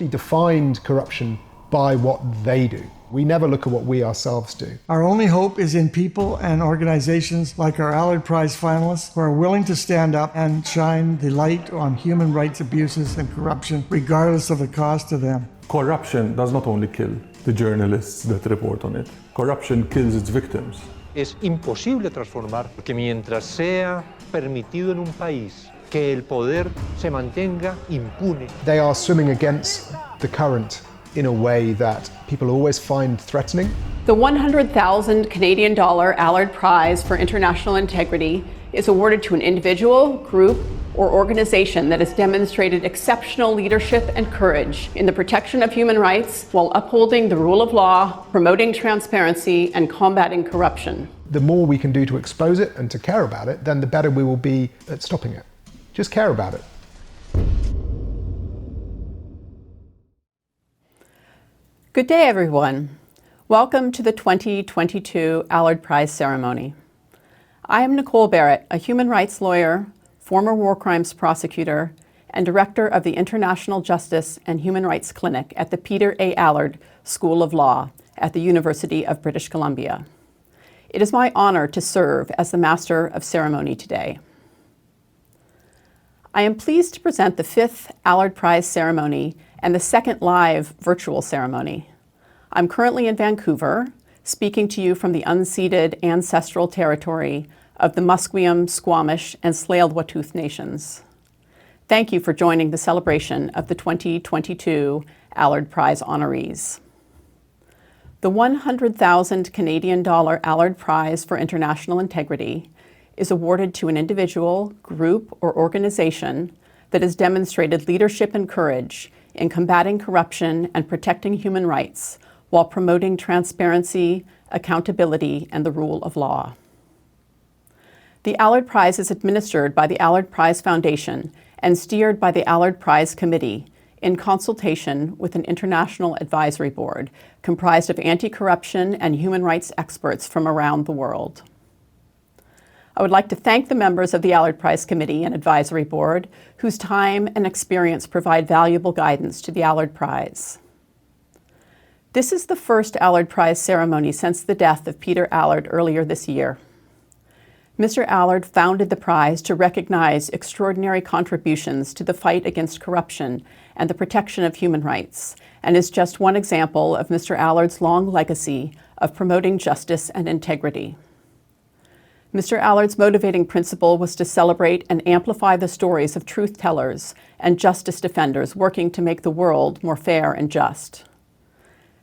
actually defined corruption by what they do. We never look at what we ourselves do. Our only hope is in people and organizations like our Allard Prize finalists who are willing to stand up and shine the light on human rights abuses and corruption, regardless of the cost to them. Corruption does not only kill the journalists that report on it. Corruption kills its victims. Es imposible transformar porque mientras sea permitido en un país que el poder se mantenga impune. They are swimming against the current in a way that people always find threatening. The $100,000 Canadian Allard Prize for International Integrity is awarded to an individual, group, or organization that has demonstrated exceptional leadership and courage in the protection of human rights while upholding the rule of law, promoting transparency, and combating corruption. The more we can do to expose it and to care about it, then the better we will be at stopping it. Just care about it. Good day, everyone. Welcome to the 2022 Allard Prize Ceremony. I am Nicole Barrett, a human rights lawyer, former war crimes prosecutor, and director of the International Justice and Human Rights Clinic at the Peter A. Allard School of Law at the University of British Columbia. It is my honor to serve as the Master of Ceremony today. I am pleased to present the 5th Allard Prize Ceremony and the second live virtual ceremony. I'm currently in Vancouver, speaking to you from the unceded ancestral territory of the Musqueam, Squamish, and Tsleil-Waututh nations. Thank you for joining the celebration of the 2022 Allard Prize honorees. The $100,000 Canadian Allard Prize for International Integrity is awarded to an individual, group, or organization that has demonstrated leadership and courage in combating corruption and protecting human rights while promoting transparency, accountability, and the rule of law. The Allard Prize is administered by the Allard Prize Foundation and steered by the Allard Prize Committee in consultation with an international advisory board comprised of anti-corruption and human rights experts from around the world. I would like to thank the members of the Allard Prize Committee and Advisory Board whose time and experience provide valuable guidance to the Allard Prize. This is the first Allard Prize ceremony since the death of Peter Allard earlier this year. Mr. Allard founded the prize to recognize extraordinary contributions to the fight against corruption and the protection of human rights, and is just one example of Mr. Allard's long legacy of promoting justice and integrity. Mr. Allard's motivating principle was to celebrate and amplify the stories of truth tellers and justice defenders working to make the world more fair and just.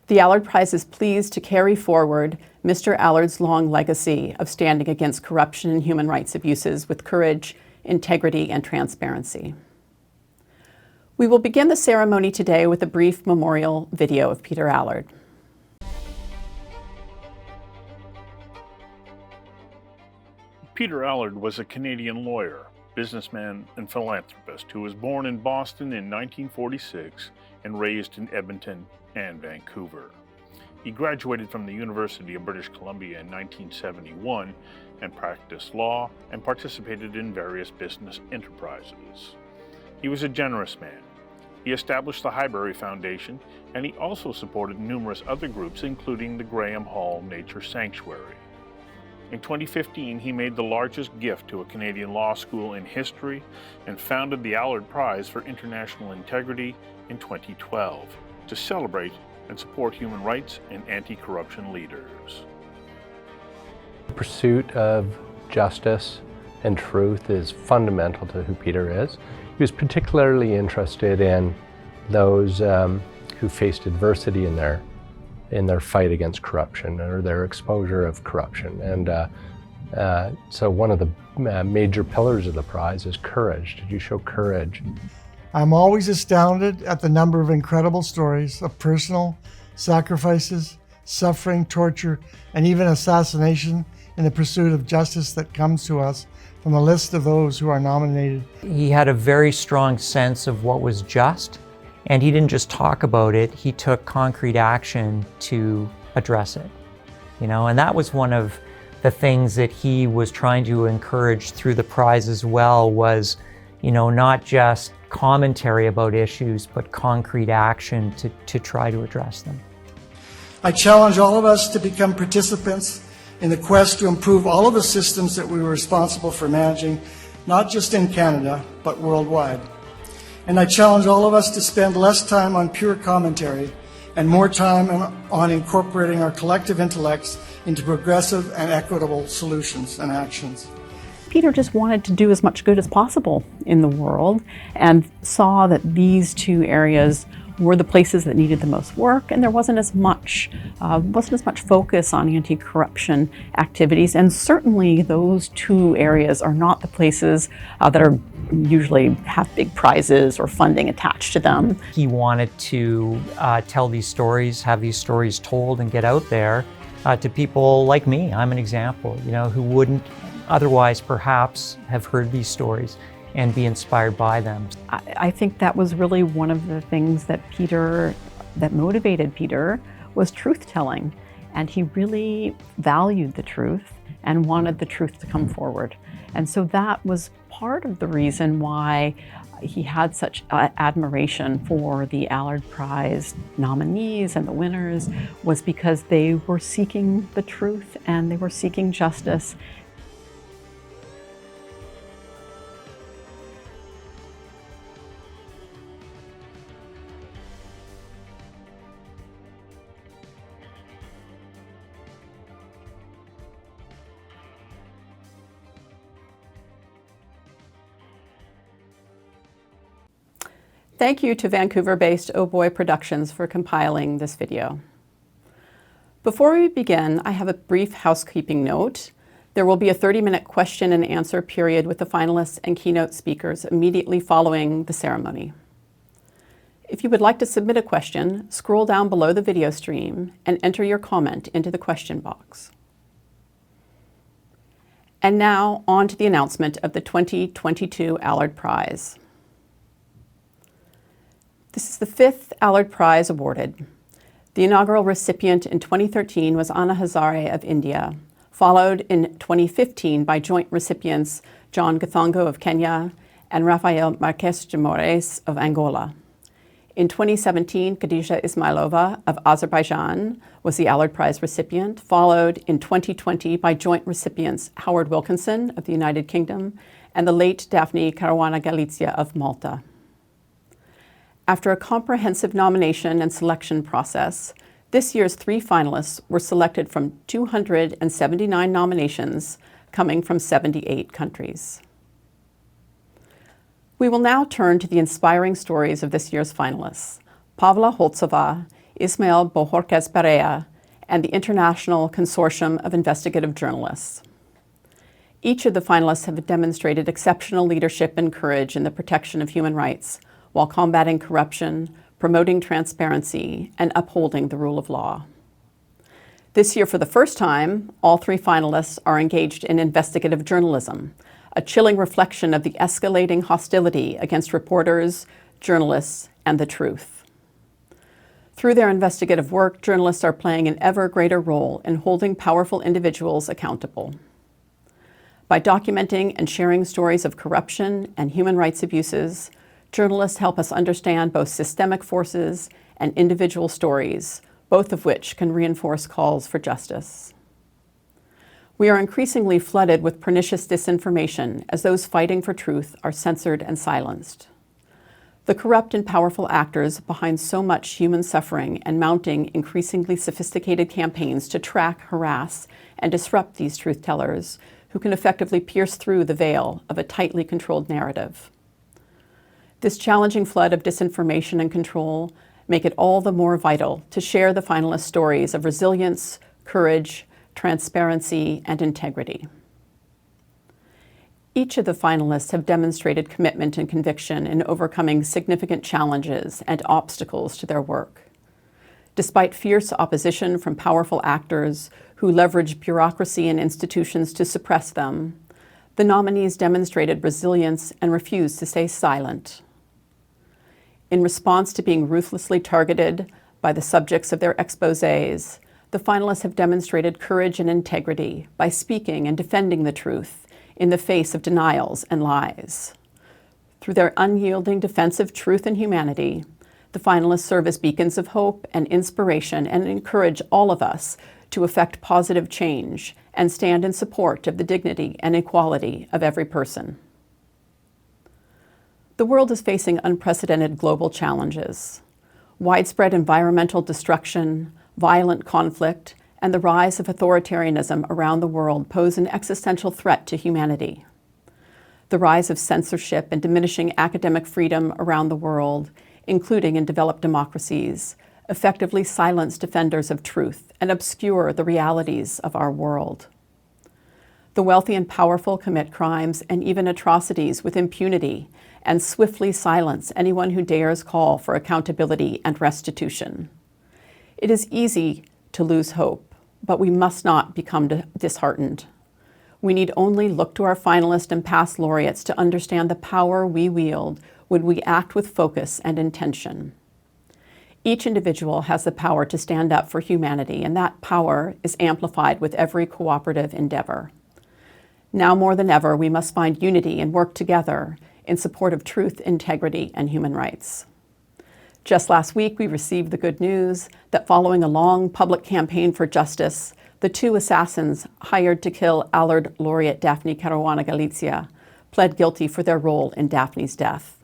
The Allard Prize is pleased to carry forward Mr. Allard's long legacy of standing against corruption and human rights abuses with courage, integrity, and transparency. We will begin the ceremony today with a brief memorial video of Peter Allard. Peter Allard was a Canadian lawyer, businessman, and philanthropist who was born in Boston in 1946 and raised in Edmonton and Vancouver. He graduated from the University of British Columbia in 1971 and practiced law and participated in various business enterprises. He was a generous man. He established the Highbury Foundation, and he also supported numerous other groups, including the Graham Hall Nature Sanctuary. In 2015, he made the largest gift to a Canadian law school in history and founded the Allard Prize for International Integrity in 2012 to celebrate and support human rights and anti-corruption leaders. The pursuit of justice and truth is fundamental to who Peter is. He was particularly interested in those who faced adversity in their fight against corruption or their exposure of corruption. And so one of the major pillars of the prize is courage. Did you show courage? I'm always astounded at the number of incredible stories of personal sacrifices, suffering, torture, and even assassination in the pursuit of justice that comes to us from the list of those who are nominated. He had a very strong sense of what was just, and he didn't just talk about it, he took concrete action to address it. And that was one of the things that he was trying to encourage through the prize as well, was not just commentary about issues, but concrete action to try to address them. I challenge all of us to become participants in the quest to improve all of the systems that we were responsible for managing, not just in Canada, but worldwide. And I challenge all of us to spend less time on pure commentary and more time on incorporating our collective intellects into progressive and equitable solutions and actions. Peter just wanted to do as much good as possible in the world and saw that these two areas were the places that needed the most work, and there wasn't as much focus on anti-corruption activities. And certainly those two areas are not the places that are usually have big prizes or funding attached to them. He wanted to tell these stories, have these stories told, and get out there to people like me. I'm an example, who wouldn't otherwise perhaps have heard these stories and be inspired by them. I think that was really one of the things that motivated Peter was truth-telling. And he really valued the truth and wanted the truth to come forward. And so that was part of the reason why he had such admiration for the Allard Prize nominees and the winners, was because they were seeking the truth and they were seeking justice. Thank you to Vancouver-based Oh Boy Productions for compiling this video. Before we begin, I have a brief housekeeping note. There will be a 30-minute question and answer period with the finalists and keynote speakers immediately following the ceremony. If you would like to submit a question, scroll down below the video stream and enter your comment into the question box. And now, on to the announcement of the 2022 Allard Prize. This is the 5th Allard Prize awarded. The inaugural recipient in 2013 was Anna Hazare of India, followed in 2015 by joint recipients John Gathongo of Kenya and Rafael Marques de Moraes of Angola. In 2017, Khadija Ismailova of Azerbaijan was the Allard Prize recipient, followed in 2020 by joint recipients Howard Wilkinson of the United Kingdom and the late Daphne Caruana Galizia of Malta. After a comprehensive nomination and selection process, this year's 3 finalists were selected from 279 nominations coming from 78 countries. We will now turn to the inspiring stories of this year's finalists, Pavla Holcová, Ismael Bojórquez Perea, and the International Consortium of Investigative Journalists. Each of the finalists have demonstrated exceptional leadership and courage in the protection of human rights, while combating corruption, promoting transparency, and upholding the rule of law. This year, for the first time, all 3 finalists are engaged in investigative journalism, a chilling reflection of the escalating hostility against reporters, journalists, and the truth. Through their investigative work, journalists are playing an ever greater role in holding powerful individuals accountable. By documenting and sharing stories of corruption and human rights abuses, journalists help us understand both systemic forces and individual stories, both of which can reinforce calls for justice. We are increasingly flooded with pernicious disinformation as those fighting for truth are censored and silenced. The corrupt and powerful actors behind so much human suffering and mounting increasingly sophisticated campaigns to track, harass, and disrupt these truth-tellers who can effectively pierce through the veil of a tightly controlled narrative. This challenging flood of disinformation and control make it all the more vital to share the finalists' stories of resilience, courage, transparency, and integrity. Each of the finalists have demonstrated commitment and conviction in overcoming significant challenges and obstacles to their work. Despite fierce opposition from powerful actors who leverage bureaucracy and institutions to suppress them, the nominees demonstrated resilience and refused to stay silent. In response to being ruthlessly targeted by the subjects of their exposés, the finalists have demonstrated courage and integrity by speaking and defending the truth in the face of denials and lies. Through their unyielding defense of truth and humanity, the finalists serve as beacons of hope and inspiration and encourage all of us to effect positive change and stand in support of the dignity and equality of every person. The world is facing unprecedented global challenges. Widespread environmental destruction, violent conflict, and the rise of authoritarianism around the world pose an existential threat to humanity. The rise of censorship and diminishing academic freedom around the world, including in developed democracies, effectively silence defenders of truth and obscure the realities of our world. The wealthy and powerful commit crimes and even atrocities with impunity and swiftly silence anyone who dares call for accountability and restitution. It is easy to lose hope, but we must not become disheartened. We need only look to our finalists and past laureates to understand the power we wield when we act with focus and intention. Each individual has the power to stand up for humanity, and that power is amplified with every cooperative endeavor. Now more than ever, we must find unity and work together in support of truth, integrity, and human rights. Just last week, we received the good news that following a long public campaign for justice, the two assassins hired to kill Allard laureate Daphne Caruana Galizia pled guilty for their role in Daphne's death.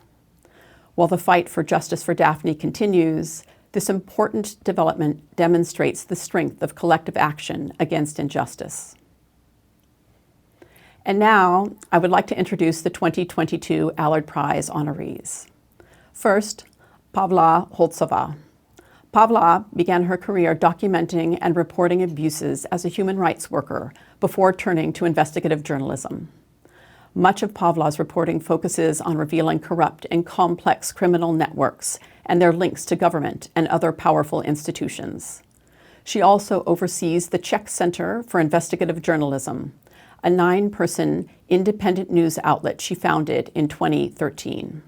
While the fight for justice for Daphne continues, this important development demonstrates the strength of collective action against injustice. And now, I would like to introduce the 2022 Allard Prize honorees. First, Pavla Holcová. Pavla began her career documenting and reporting abuses as a human rights worker before turning to investigative journalism. Much of Pavla's reporting focuses on revealing corrupt and complex criminal networks and their links to government and other powerful institutions. She also oversees the Czech Center for Investigative Journalism, a 9-person independent news outlet she founded in 2013.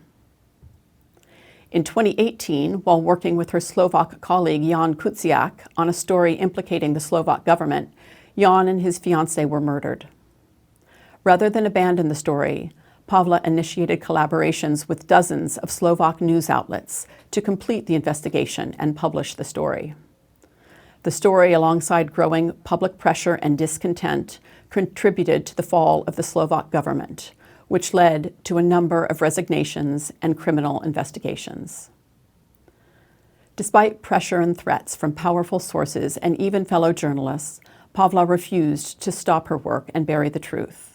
In 2018, while working with her Slovak colleague Jan Kuciak on a story implicating the Slovak government, Jan and his fiancée were murdered. Rather than abandon the story, Pavla initiated collaborations with dozens of Slovak news outlets to complete the investigation and publish the story. The story, alongside growing public pressure and discontent, contributed to the fall of the Slovak government, which led to a number of resignations and criminal investigations. Despite pressure and threats from powerful sources and even fellow journalists, Pavla refused to stop her work and bury the truth.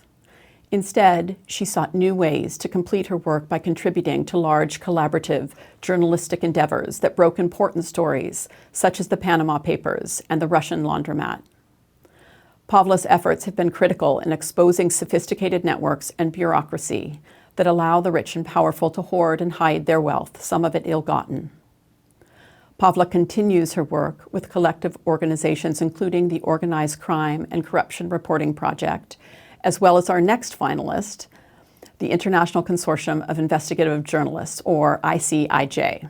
Instead, she sought new ways to complete her work by contributing to large collaborative journalistic endeavors that broke important stories, such as the Panama Papers and the Russian laundromat. Pavla's efforts have been critical in exposing sophisticated networks and bureaucracy that allow the rich and powerful to hoard and hide their wealth, some of it ill-gotten. Pavla continues her work with collective organizations including the Organized Crime and Corruption Reporting Project, as well as our next finalist, the International Consortium of Investigative Journalists, or ICIJ.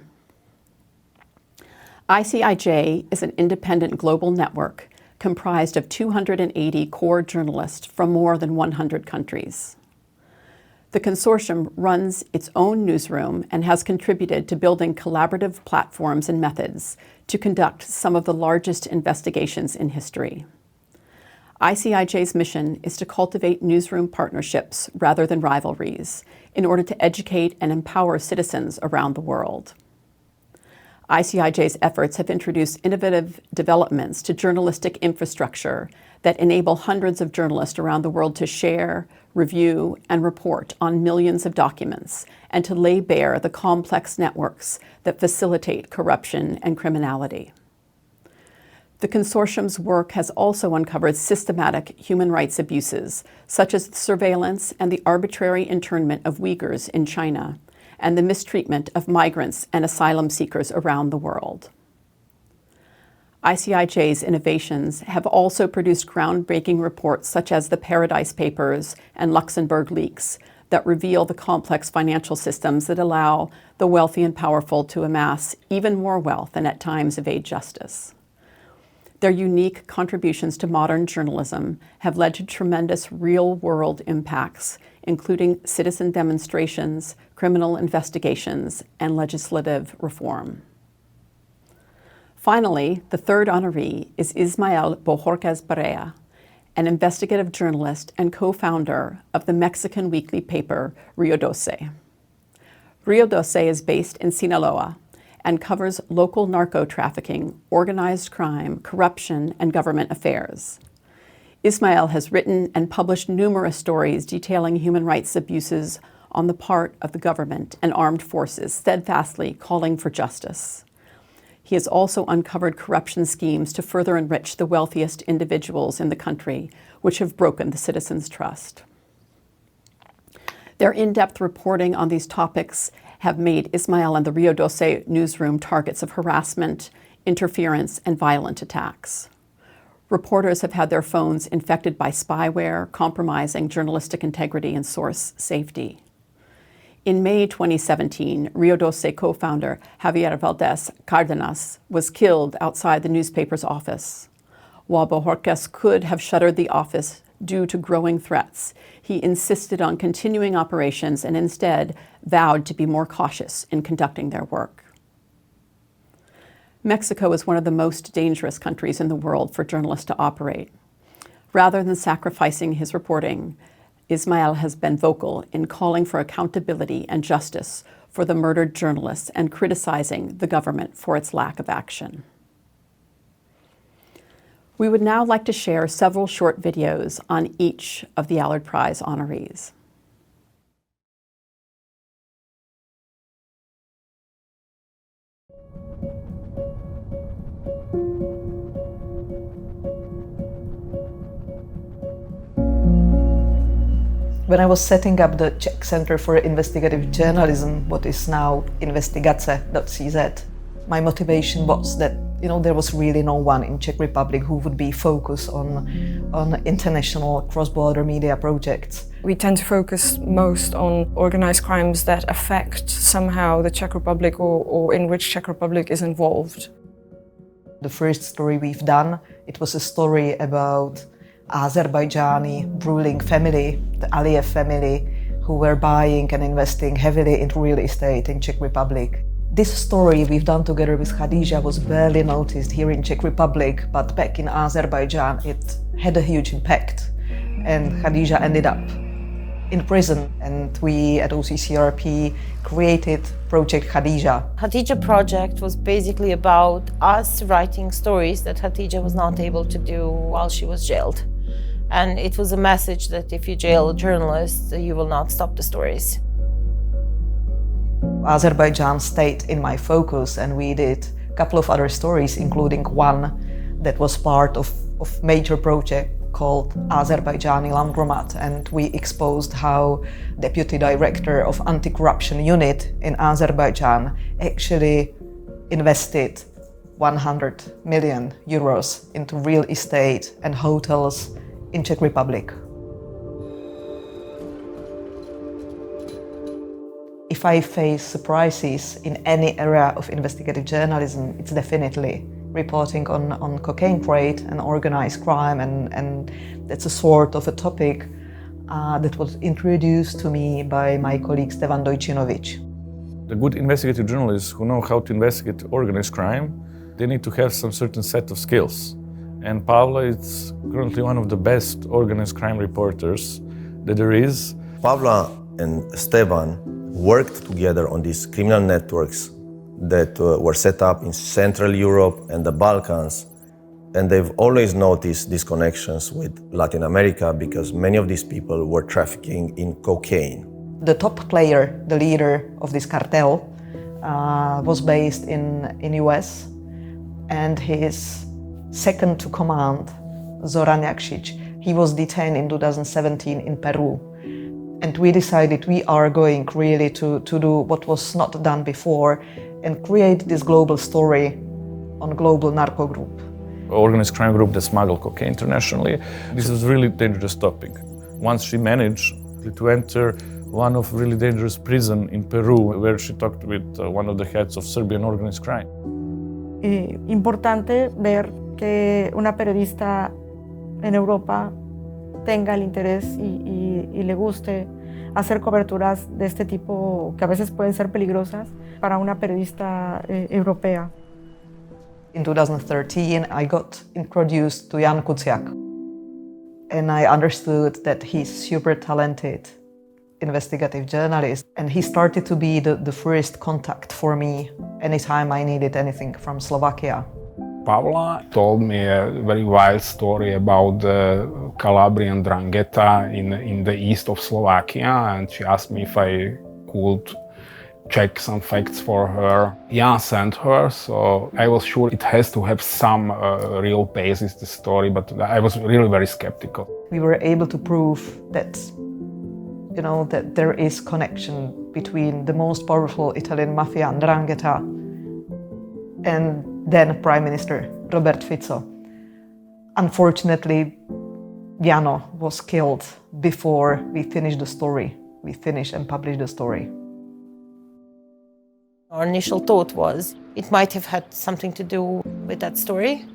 ICIJ is an independent global network comprised of 280 core journalists from more than 100 countries. The consortium runs its own newsroom and has contributed to building collaborative platforms and methods to conduct some of the largest investigations in history. ICIJ's mission is to cultivate newsroom partnerships rather than rivalries in order to educate and empower citizens around the world. ICIJ's efforts have introduced innovative developments to journalistic infrastructure that enable hundreds of journalists around the world to share, review, and report on millions of documents and to lay bare the complex networks that facilitate corruption and criminality. The consortium's work has also uncovered systematic human rights abuses, such as the surveillance and the arbitrary internment of Uyghurs in China, and the mistreatment of migrants and asylum seekers around the world. ICIJ's innovations have also produced groundbreaking reports such as the Paradise Papers and Luxembourg Leaks that reveal the complex financial systems that allow the wealthy and powerful to amass even more wealth and at times evade justice. Their unique contributions to modern journalism have led to tremendous real-world impacts, including citizen demonstrations, criminal investigations, and legislative reform. Finally, the third honoree is Ismael Bojórquez Perea, an investigative journalist and co-founder of the Mexican weekly paper Rio 12. Rio 12 is based in Sinaloa and covers local narco-trafficking, organized crime, corruption, and government affairs. Ismael has written and published numerous stories detailing human rights abuses on the part of the government and armed forces, steadfastly calling for justice. He has also uncovered corruption schemes to further enrich the wealthiest individuals in the country, which have broken the citizens' trust. Their in-depth reporting on these topics have made Ismael and the Rio 12 newsroom targets of harassment, interference, and violent attacks. Reporters have had their phones infected by spyware, compromising journalistic integrity and source safety. In May 2017, Rio 12 co-founder Javier Valdez Cárdenas was killed outside the newspaper's office. While Bojórquez could have shuttered the office due to growing threats, he insisted on continuing operations and instead vowed to be more cautious in conducting their work. Mexico is one of the most dangerous countries in the world for journalists to operate. Rather than sacrificing his reporting, Ismael has been vocal in calling for accountability and justice for the murdered journalists and criticizing the government for its lack of action. We would now like to share several short videos on each of the Allard Prize honorees. When I was setting up the Czech Center for Investigative Journalism, what is now investigace.cz, my motivation was that there was really no one in Czech Republic who would be focused on international cross-border media projects. We tend to focus most on organized crimes that affect somehow the Czech Republic or in which Czech Republic is involved. The first story we've done, it was a story about Azerbaijani ruling family, the Aliyev family, who were buying and investing heavily into real estate in Czech Republic. This story we've done together with Khadija was barely noticed here in Czech Republic, but back in Azerbaijan it had a huge impact. And Khadija ended up in prison, and we at OCCRP created Project Khadija. Khadija project was basically about us writing stories that Khadija was not able to do while she was jailed. And it was a message that if you jail a journalist, you will not stop the stories. Azerbaijan stayed in my focus, and we did a couple of other stories, including one that was part of major project called Azerbaijani Landromat, and we exposed how Deputy Director of Anti-Corruption Unit in Azerbaijan actually invested 100 million euros into real estate and hotels in Czech Republic. If I face surprises in any area of investigative journalism, it's definitely reporting on cocaine trade and organized crime, and that's a sort of a topic that was introduced to me by my colleague Stevan Dojčinovič. The good investigative journalists who know how to investigate organized crime, they need to have some certain set of skills. And Pavla is currently one of the best organized crime reporters that there is. Pavla and Stevan worked together on these criminal networks that were set up in Central Europe and the Balkans, and they've always noticed these connections with Latin America because many of these people were trafficking in cocaine. The top player, the leader of this cartel, was based in US, and his second to command, Zoran Jakšić, he was detained in 2017 in Peru. And we decided we are going really to do what was not done before and create this global story on global narco group. Organized crime group that smuggle cocaine internationally. This is a really dangerous topic. Once she managed to enter one of really dangerous prison in Peru, where she talked with one of the heads of Serbian organized crime. Importante ver que una periodista en Europa tenga el interés y le guste hacer coberturas de este tipo que a veces pueden ser peligrosas para una periodista europea. In 2013, I got introduced to Jan Kuciak, and I understood that he's super talented investigative journalist, and he started to be the first contact for me anytime I needed anything from Slovakia. Pavla told me a very wild story about the Calabrian Drangheta in the east of Slovakia, and she asked me if I could check some facts for her. Yeah, sent her, so I was sure it has to have some real basis, the story, but I was really very skeptical. We were able to prove that, you know, that there is connection between the most powerful Italian mafia, Ndrangheta, and then Prime Minister Robert Fico. Unfortunately, Jano was killed before we finished the story. We finished and published the story. Our initial thought was it might have had something to do with that story.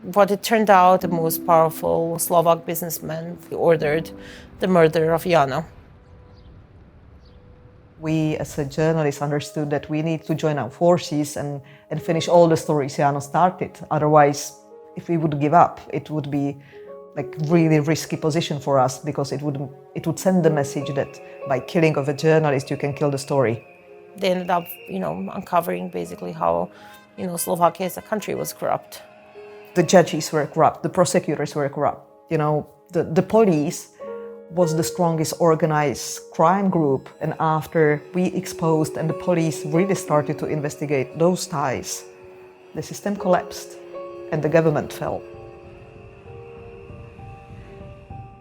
But it turned out the most powerful Slovak businessman ordered the murder of Jano. We, as a journalist, understood that we need to join our forces and finish all the stories Jano started. Otherwise, if we would give up, it would be like really risky position for us, because it would send the message that by killing of a journalist, you can kill the story. They ended up, uncovering basically how, Slovakia as a country was corrupt. The judges were corrupt, the prosecutors were corrupt. The police was the strongest organized crime group, and after we exposed and the police really started to investigate those ties, the system collapsed and the government fell.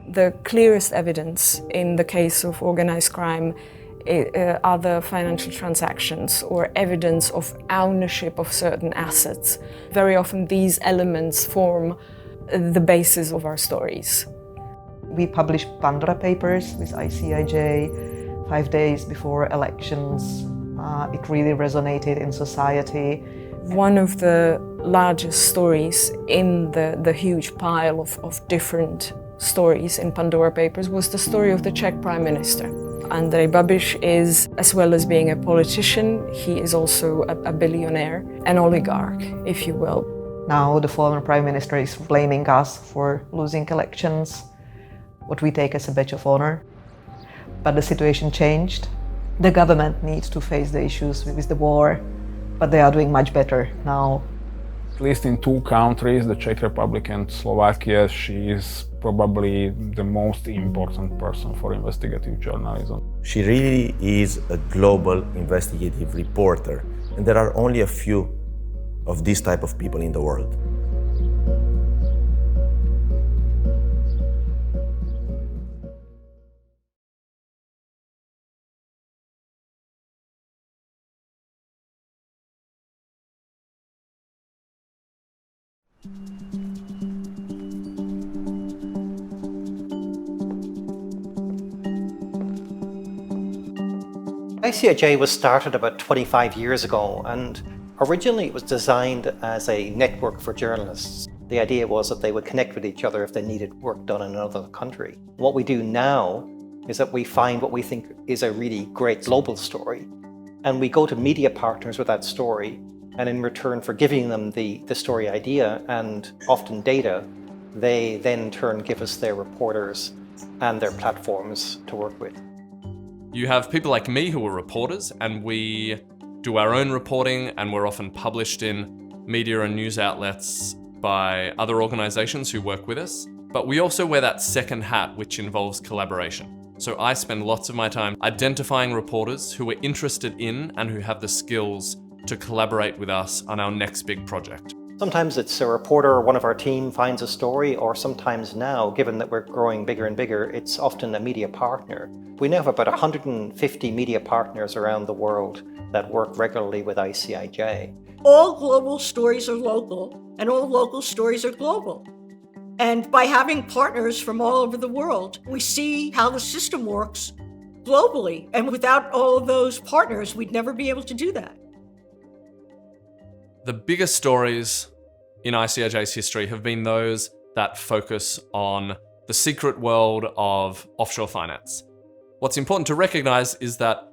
The clearest evidence in the case of organized crime are the financial transactions or evidence of ownership of certain assets. Very often these elements form the basis of our stories. We published Pandora papers with ICIJ 5 days before elections. It really resonated in society. One of the largest stories in the huge pile of different stories in Pandora papers was the story of the Czech Prime Minister. Andrej Babiš is, as well as being a politician, he is also a billionaire, an oligarch, if you will. Now the former Prime Minister is blaming us for losing elections, what we take as a badge of honor. But the situation changed. The government needs to face the issues with the war, but they are doing much better now. At least in two countries, the Czech Republic and Slovakia, she is probably the most important person for investigative journalism. She really is a global investigative reporter, and there are only a few of these type of people in the world. ICIJ was started about 25 years ago, and originally it was designed as a network for journalists. The idea was that they would connect with each other if they needed work done in another country. What we do now is that we find what we think is a really great global story, and we go to media partners with that story, and in return for giving them the story idea and often data, they then turn give us their reporters and their platforms to work with. You have people like me who are reporters, and we do our own reporting, and we're often published in media and news outlets by other organizations who work with us. But we also wear that second hat, which involves collaboration. So I spend lots of my time identifying reporters who are interested in and who have the skills to collaborate with us on our next big project. Sometimes it's a reporter or one of our team finds a story, or sometimes now, given that we're growing bigger and bigger, it's often a media partner. We now have about 150 media partners around the world that work regularly with ICIJ. All global stories are local, and all local stories are global. And by having partners from all over the world, we see how the system works globally. And without all of those partners, we'd never be able to do that. The biggest stories in ICIJ's history have been those that focus on the secret world of offshore finance. What's important to recognize is that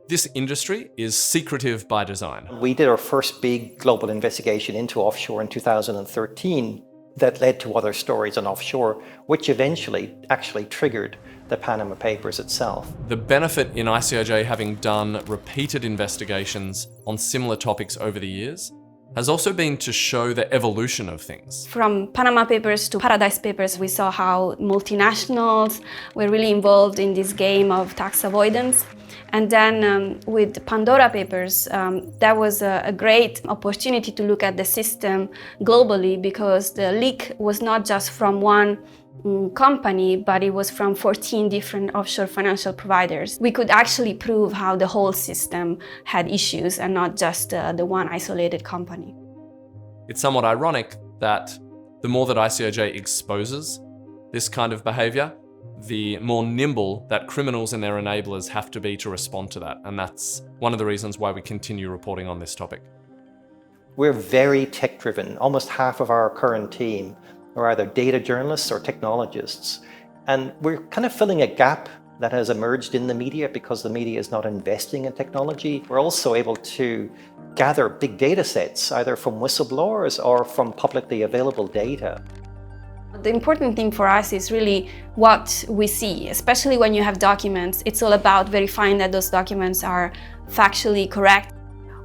this industry is secretive by design. We did our first big global investigation into offshore in 2013 that led to other stories on offshore, which eventually actually triggered the Panama Papers itself. The benefit in ICIJ having done repeated investigations on similar topics over the years has also been to show the evolution of things. From Panama Papers to Paradise Papers, we saw how multinationals were really involved in this game of tax avoidance. And then with Pandora Papers, that was a great opportunity to look at the system globally, because the leak was not just from one company, but it was from 14 different offshore financial providers. We could actually prove how the whole system had issues and not just the one isolated company. It's somewhat ironic that the more that ICIJ exposes this kind of behavior, the more nimble that criminals and their enablers have to be to respond to that. And that's one of the reasons why we continue reporting on this topic. We're very tech-driven. Almost half of our current team are either data journalists or technologists. And we're kind of filling a gap that has emerged in the media because the media is not investing in technology. We're also able to gather big data sets, either from whistleblowers or from publicly available data. The important thing for us is really what we see, especially when you have documents. It's all about verifying that those documents are factually correct.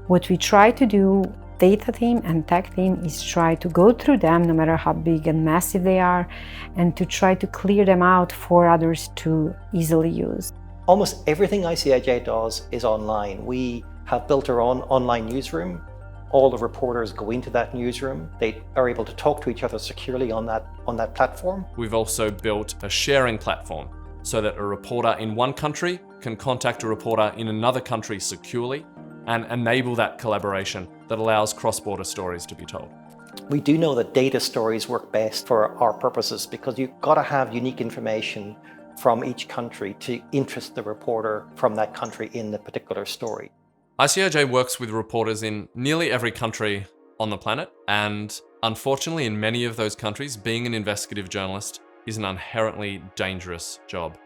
What we try to do, data team and tech team, is try to go through them, no matter how big and massive they are, and to try to clear them out for others to easily use. Almost everything ICIJ does is online. We have built our own online newsroom. All the reporters go into that newsroom. They are able to talk to each other securely on that platform. We've also built a sharing platform so that a reporter in one country can contact a reporter in another country securely and enable that collaboration that allows cross-border stories to be told. We do know that data stories work best for our purposes because you've got to have unique information from each country to interest the reporter from that country in the particular story. ICIJ works with reporters in nearly every country on the planet, and unfortunately in many of those countries, being an investigative journalist is an inherently dangerous job.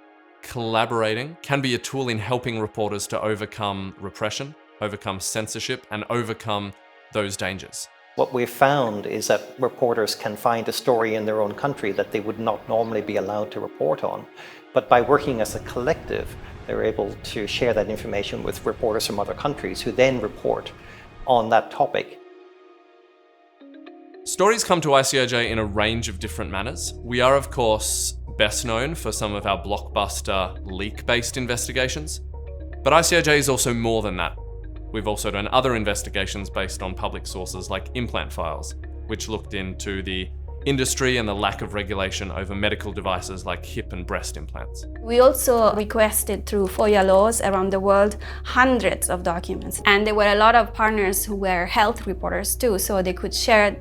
Collaborating can be a tool in helping reporters to overcome repression, overcome censorship, and overcome those dangers. What we've found is that reporters can find a story in their own country that they would not normally be allowed to report on. But by working as a collective, they're able to share that information with reporters from other countries who then report on that topic. Stories come to ICIJ in a range of different manners. We are, of course, best known for some of our blockbuster leak-based investigations, but ICIJ is also more than that. We've also done other investigations based on public sources like implant files, which looked into the industry and the lack of regulation over medical devices like hip and breast implants. We also requested through FOIA laws around the world hundreds of documents, and there were a lot of partners who were health reporters too, so they could share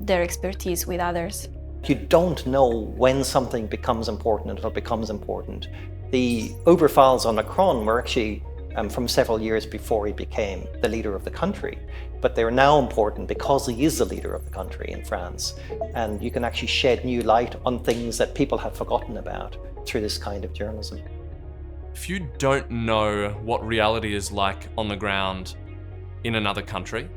their expertise with others. You don't know when something becomes important until it becomes important. The Uber files on Macron were actually from several years before he became the leader of the country. But they're now important because he is the leader of the country in France. And you can actually shed new light on things that people have forgotten about through this kind of journalism. If you don't know what reality is like on the ground in another country,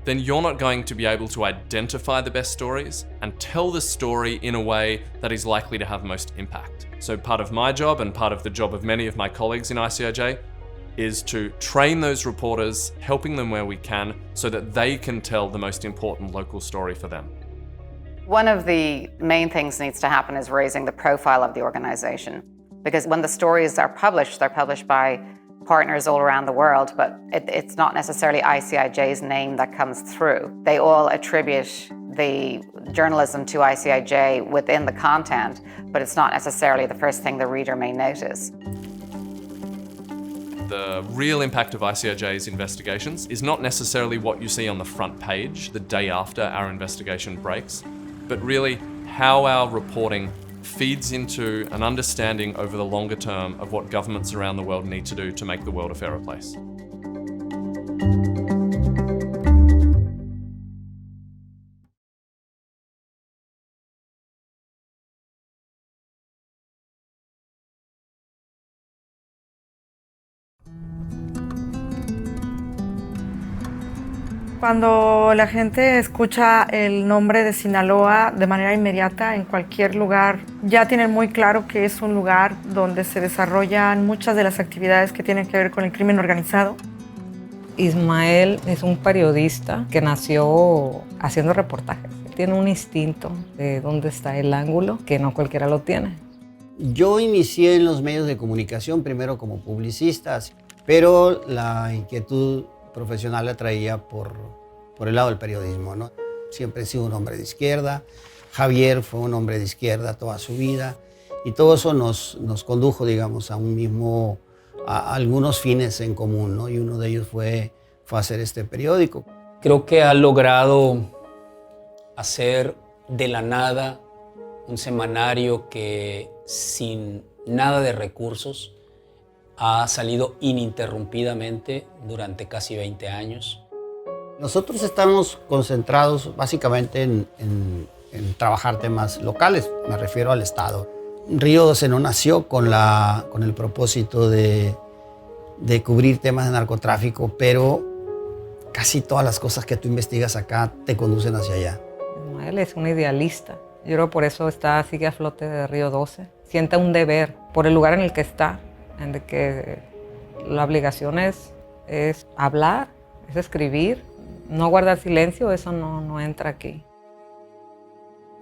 then you're not going to be able to identify the best stories and tell the story in a way that is likely to have most impact. So part of my job and part of the job of many of my colleagues in ICIJ is to train those reporters, helping them where we can, so that they can tell the most important local story for them. One of the main things needs to happen is raising the profile of the organization. Because when the stories are published, they're published by partners all around the world, but it's not necessarily ICIJ's name that comes through. They all attribute the journalism to ICIJ within the content, but it's not necessarily the first thing the reader may notice. The real impact of ICIJ's investigations is not necessarily what you see on the front page the day after our investigation breaks, but really how our reporting feeds into an understanding over the longer term of what governments around the world need to do to make the world a fairer place. Cuando la gente escucha el nombre de Sinaloa de manera inmediata en cualquier lugar, ya tienen muy claro que es un lugar donde se desarrollan muchas de las actividades que tienen que ver con el crimen organizado. Ismael es un periodista que nació haciendo reportajes. Tiene un instinto de dónde está el ángulo que no cualquiera lo tiene. Yo inicié en los medios de comunicación, primero como publicista, pero la inquietud profesional la traía por el lado del periodismo, ¿no? Siempre he sido un hombre de izquierda. Javier fue un hombre de izquierda toda su vida y todo eso nos condujo, digamos, a algunos fines en común, ¿no? Y uno de ellos fue hacer este periódico. Creo que ha logrado hacer de la nada un semanario que sin nada de recursos ha salido ininterrumpidamente durante casi 20 años. Nosotros estamos concentrados básicamente en trabajar temas locales, me refiero al Estado. Río 12 no nació con el propósito de cubrir temas de narcotráfico, pero casi todas las cosas que tú investigas acá te conducen hacia allá. Él es un idealista. Yo creo por eso sigue a flote de Río 12. Siente un deber por el lugar en el que está, en el que la obligación es hablar, es escribir, no guardar silencio, eso no entra aquí.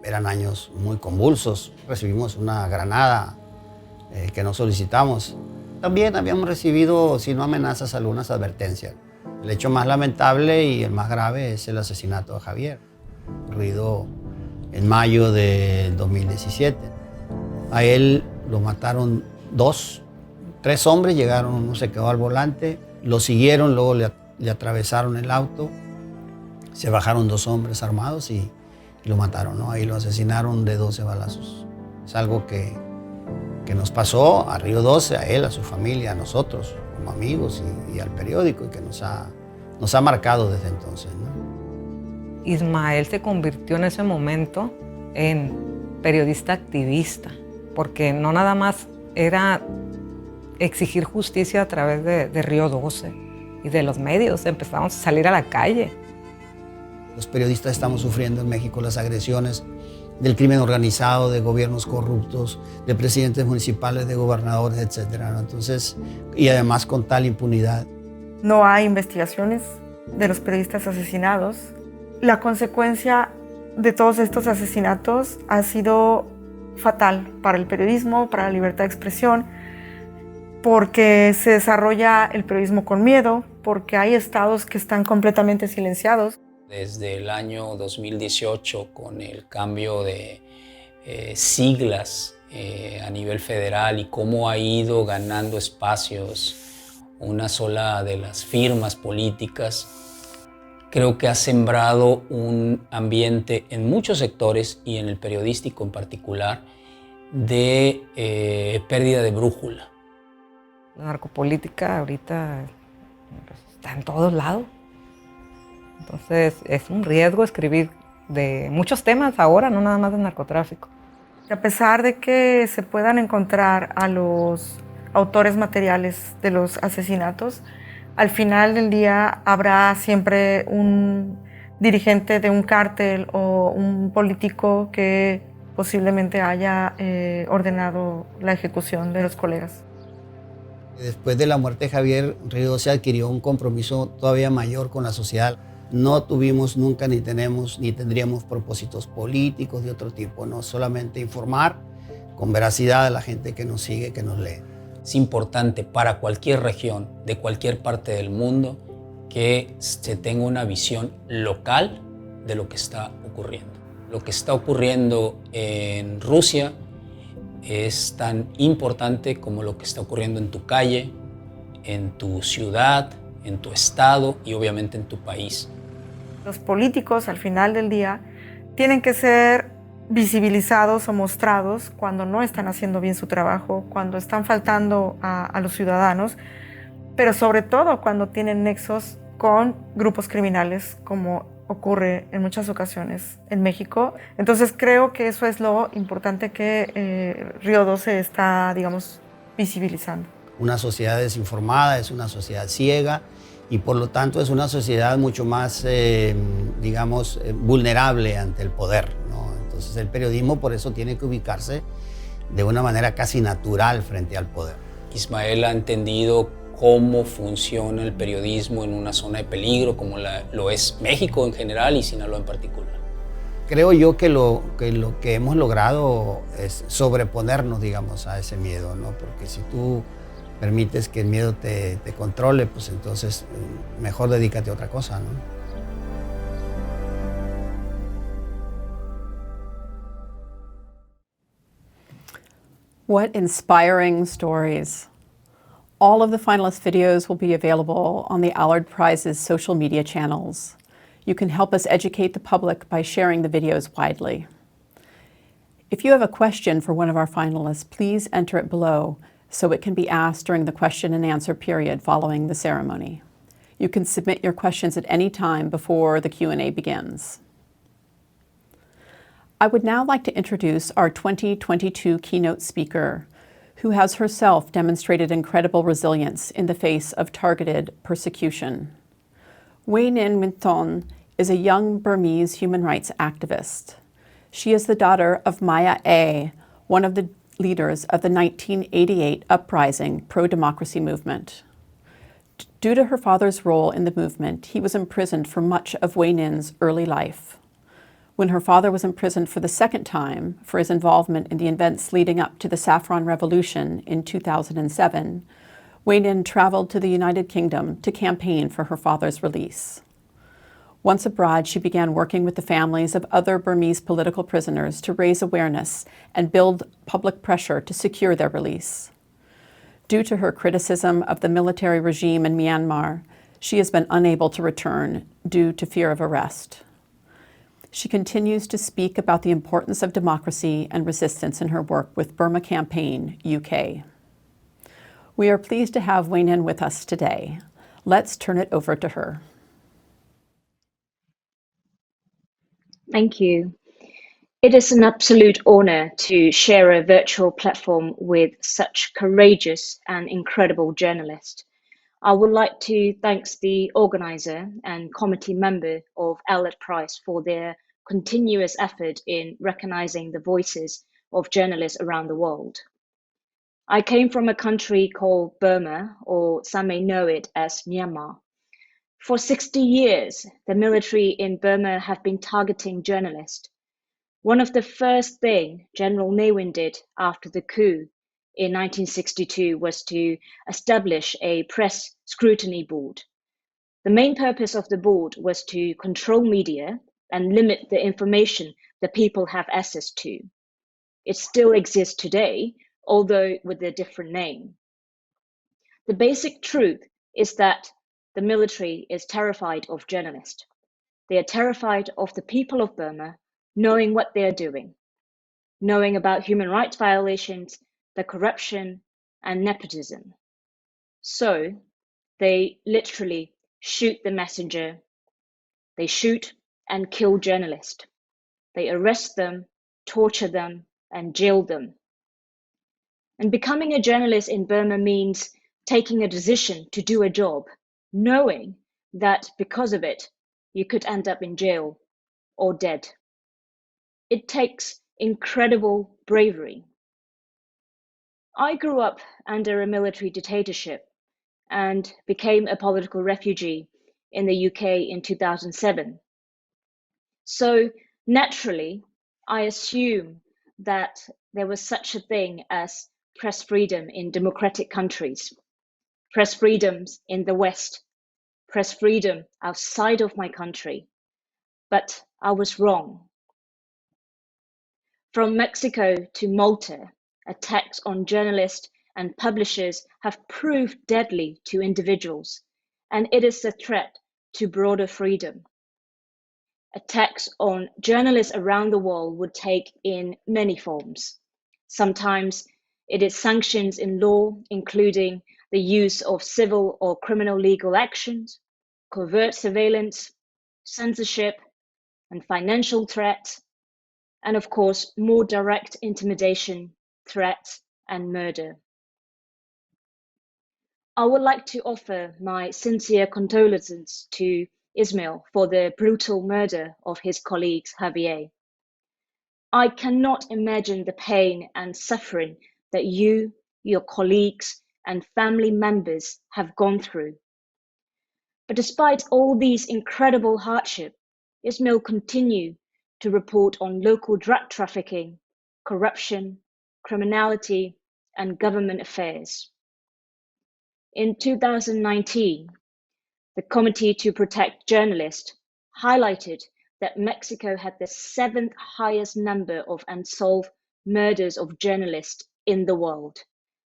Eran años muy convulsos. Recibimos una granada que no solicitamos. También habíamos recibido, si no amenazas, algunas advertencias. El hecho más lamentable y el más grave es el asesinato de Javier, ocurrido en mayo del 2017. A él lo mataron 3 hombres, llegaron, uno se quedó al volante, lo siguieron, luego le atravesaron el auto, se bajaron 2 hombres armados y lo mataron, ¿no? Ahí lo asesinaron de 12 balazos. Es algo que nos pasó a Río 12, a él, a su familia, a nosotros, como amigos y al periódico, y que nos ha marcado desde entonces, ¿no? Ismael se convirtió en ese momento en periodista activista, porque no nada más era exigir justicia a través de Río 12 y de los medios, empezamos a salir a la calle. Los periodistas estamos sufriendo en México las agresiones del crimen organizado, de gobiernos corruptos, de presidentes municipales, de gobernadores, etcétera, ¿no? Entonces, y además con tal impunidad. No hay investigaciones de los periodistas asesinados. La consecuencia de todos estos asesinatos ha sido fatal para el periodismo, para la libertad de expresión, porque se desarrolla el periodismo con miedo, porque hay estados que están completamente silenciados. Desde el año 2018, con el cambio de siglas a nivel federal y cómo ha ido ganando espacios una sola de las firmas políticas, creo que ha sembrado un ambiente en muchos sectores y en el periodístico en particular de pérdida de brújula. La narcopolítica ahorita está en todos lados. Entonces es un riesgo escribir de muchos temas ahora, no nada más de narcotráfico. A pesar de que se puedan encontrar a los autores materiales de los asesinatos, al final del día habrá siempre un dirigente de un cártel o un político que posiblemente haya ordenado la ejecución de los colegas. Después de la muerte de Javier, Río 12 adquirió un compromiso todavía mayor con la sociedad. No tuvimos nunca ni tendríamos propósitos políticos de otro tipo, no solamente informar con veracidad a la gente que nos sigue, que nos lee. Es importante para cualquier región, de cualquier parte del mundo, que se tenga una visión local de lo que está ocurriendo. Lo que está ocurriendo en Rusia es tan importante como lo que está ocurriendo en tu calle, en tu ciudad, en tu estado y obviamente en tu país. Los políticos, al final del día, tienen que ser visibilizados o mostrados cuando no están haciendo bien su trabajo, cuando están faltando a los ciudadanos, pero sobre todo cuando tienen nexos con grupos criminales, como ocurre en muchas ocasiones en México. Entonces creo que eso es lo importante que Río 12 está, digamos, visibilizando. Una sociedad desinformada es una sociedad ciega y por lo tanto es una sociedad mucho más, digamos, vulnerable ante el poder, ¿no? Entonces el periodismo por eso tiene que ubicarse de una manera casi natural frente al poder. Ismael ha entendido cómo funciona el periodismo en una zona de peligro como lo es México en general y Sinaloa en particular. Creo yo que lo que hemos logrado es sobreponernos, digamos, a ese miedo, ¿no? Porque si tú permites que el miedo te controle, pues entonces mejor dedícate a otra cosa, ¿no? What inspiring stories. All of the finalist videos will be available on the Allard Prize's social media channels. You can help us educate the public by sharing the videos widely. If you have a question for one of our finalists, please enter it below so it can be asked during the question and answer period following the ceremony. You can submit your questions at any time before the Q&A begins. I would now like to introduce our 2022 keynote speaker, who has herself demonstrated incredible resilience in the face of targeted persecution. Wai Hnin Pwint Thon is a young Burmese human rights activist. She is the daughter of Maya A, one of the leaders of the 1988 uprising pro-democracy movement. Due to her father's role in the movement, he was imprisoned for much of Wai Hnin's early life. When her father was imprisoned for the second time for his involvement in the events leading up to the Saffron Revolution in 2007, Wai Hnin traveled to the United Kingdom to campaign for her father's release. Once abroad, she began working with the families of other Burmese political prisoners to raise awareness and build public pressure to secure their release. Due to her criticism of the military regime in Myanmar, she has been unable to return due to fear of arrest. She continues to speak about the importance of democracy and resistance in her work with Burma Campaign, UK. We are pleased to have Wai Hnin with us today. Let's turn it over to her. Thank you. It is an absolute honor to share a virtual platform with such courageous and incredible journalists. I would like to thank the organizer and committee member of Allard Prize for their continuous effort in recognizing the voices of journalists around the world. I came from a country called Burma, or some may know it as Myanmar. For 60 years, the military in Burma have been targeting journalists. One of the first things General Ne Win did after the coup in 1962 was to establish a press scrutiny board. The main purpose of the board was to control media and limit the information the people have access to. It still exists today, although with a different name. The basic truth is that the military is terrified of journalists. They are terrified of the people of Burma knowing what they are doing, knowing about human rights violations, the corruption, and nepotism. So they literally shoot the messenger. They shoot and kill journalists. They arrest them, torture them, and jail them. And becoming a journalist in Burma means taking a decision to do a job, knowing that because of it, you could end up in jail or dead. It takes incredible bravery. I grew up under a military dictatorship and became a political refugee in the UK in 2007. So naturally, I assume that there was such a thing as press freedom in democratic countries, press freedoms in the West, press freedom outside of my country. But I was wrong. From Mexico to Malta, attacks on journalists and publishers have proved deadly to individuals, and it is a threat to broader freedom. Attacks on journalists around the world would take in many forms. Sometimes it is sanctions in law, including the use of civil or criminal legal actions, covert surveillance, censorship, and financial threats, and of course, more direct intimidation, threats, and murder. I would like to offer my sincere condolences to Ismael for the brutal murder of his colleague Javier. I cannot imagine the pain and suffering that you, your colleagues, and family members have gone through. But despite all these incredible hardships, Ismael continued to report on local drug trafficking, corruption, criminality, and government affairs. In 2019, the Committee to Protect Journalists highlighted that Mexico had the 7th highest number of unsolved murders of journalists in the world,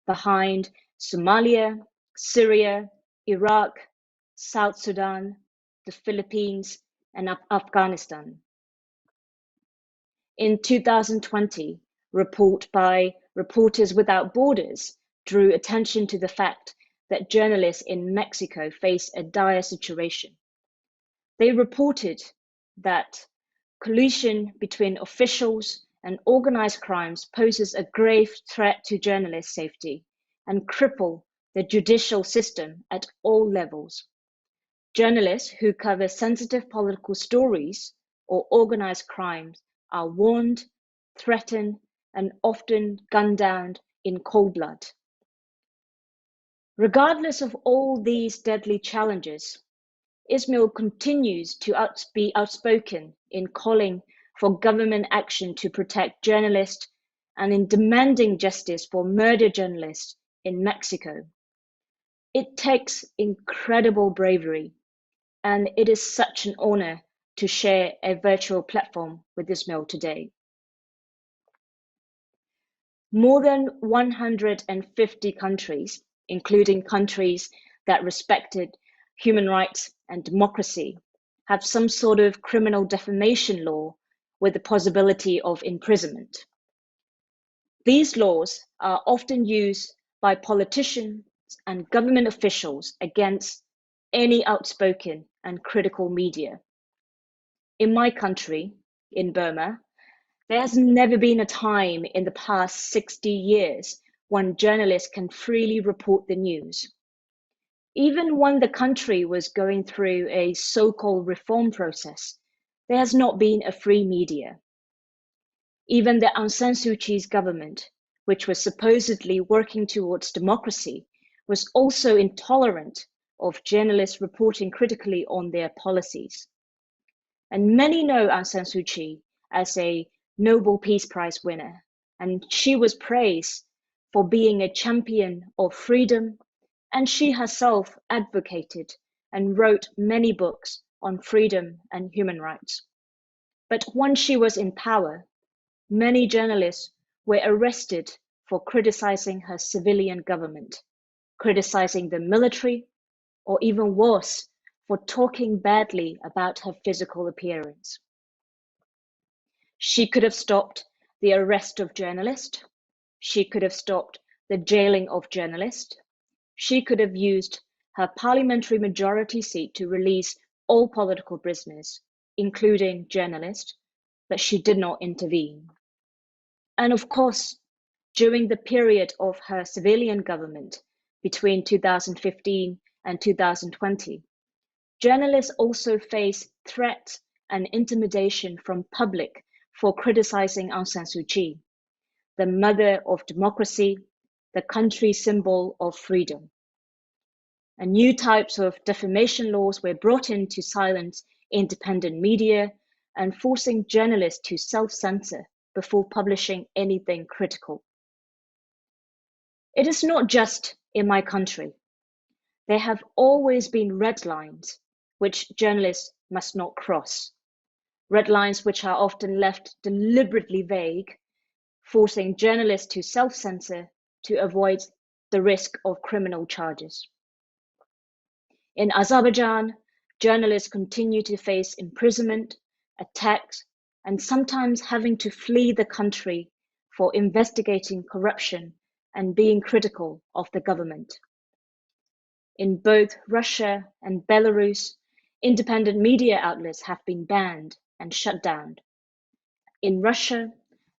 behind Somalia, Syria, Iraq, South Sudan, the Philippines, and Afghanistan. In 2020, a report by Reporters Without Borders drew attention to the fact that journalists in Mexico face a dire situation. They reported that collusion between officials and organized crimes poses a grave threat to journalist safety and cripple the judicial system at all levels. Journalists who cover sensitive political stories or organized crimes are warned, threatened, and often gunned down in cold blood. Regardless of all these deadly challenges, Ismael continues to be outspoken in calling for government action to protect journalists and in demanding justice for murdered journalists in Mexico. It takes incredible bravery, and it is such an honor to share a virtual platform with Ismael today. More than 150 countries, including countries that respected human rights and democracy, have some sort of criminal defamation law with the possibility of imprisonment. These laws are often used by politicians and government officials against any outspoken and critical media. In my country, in Burma, there has never been a time in the past 60 years when journalists can freely report the news. Even when the country was going through a so-called reform process, there has not been a free media. Even the Aung San Suu Kyi's government, which was supposedly working towards democracy, was also intolerant of journalists reporting critically on their policies. And many know Aung San Suu Kyi as a Nobel Peace Prize winner, and she was praised for being a champion of freedom, and she herself advocated and wrote many books on freedom and human rights. But once she was in power, many journalists were arrested for criticizing her civilian government, criticizing the military, or even worse, for talking badly about her physical appearance. She could have stopped the arrest of journalists. She could have stopped the jailing of journalists. She could have used her parliamentary majority seat to release all political prisoners, including journalists, but she did not intervene. And of course, during the period of her civilian government between 2015 and 2020, journalists also faced threats and intimidation from public for criticizing Aung San Suu Kyi, the mother of democracy, the country's symbol of freedom. And new types of defamation laws were brought in to silence independent media and forcing journalists to self-censor before publishing anything critical. It is not just in my country. There have always been red lines which journalists must not cross. Red lines which are often left deliberately vague, forcing journalists to self-censor to avoid the risk of criminal charges. In Azerbaijan, journalists continue to face imprisonment, attacks, and sometimes having to flee the country for investigating corruption and being critical of the government. In both Russia and Belarus, independent media outlets have been banned and shut down. In Russia,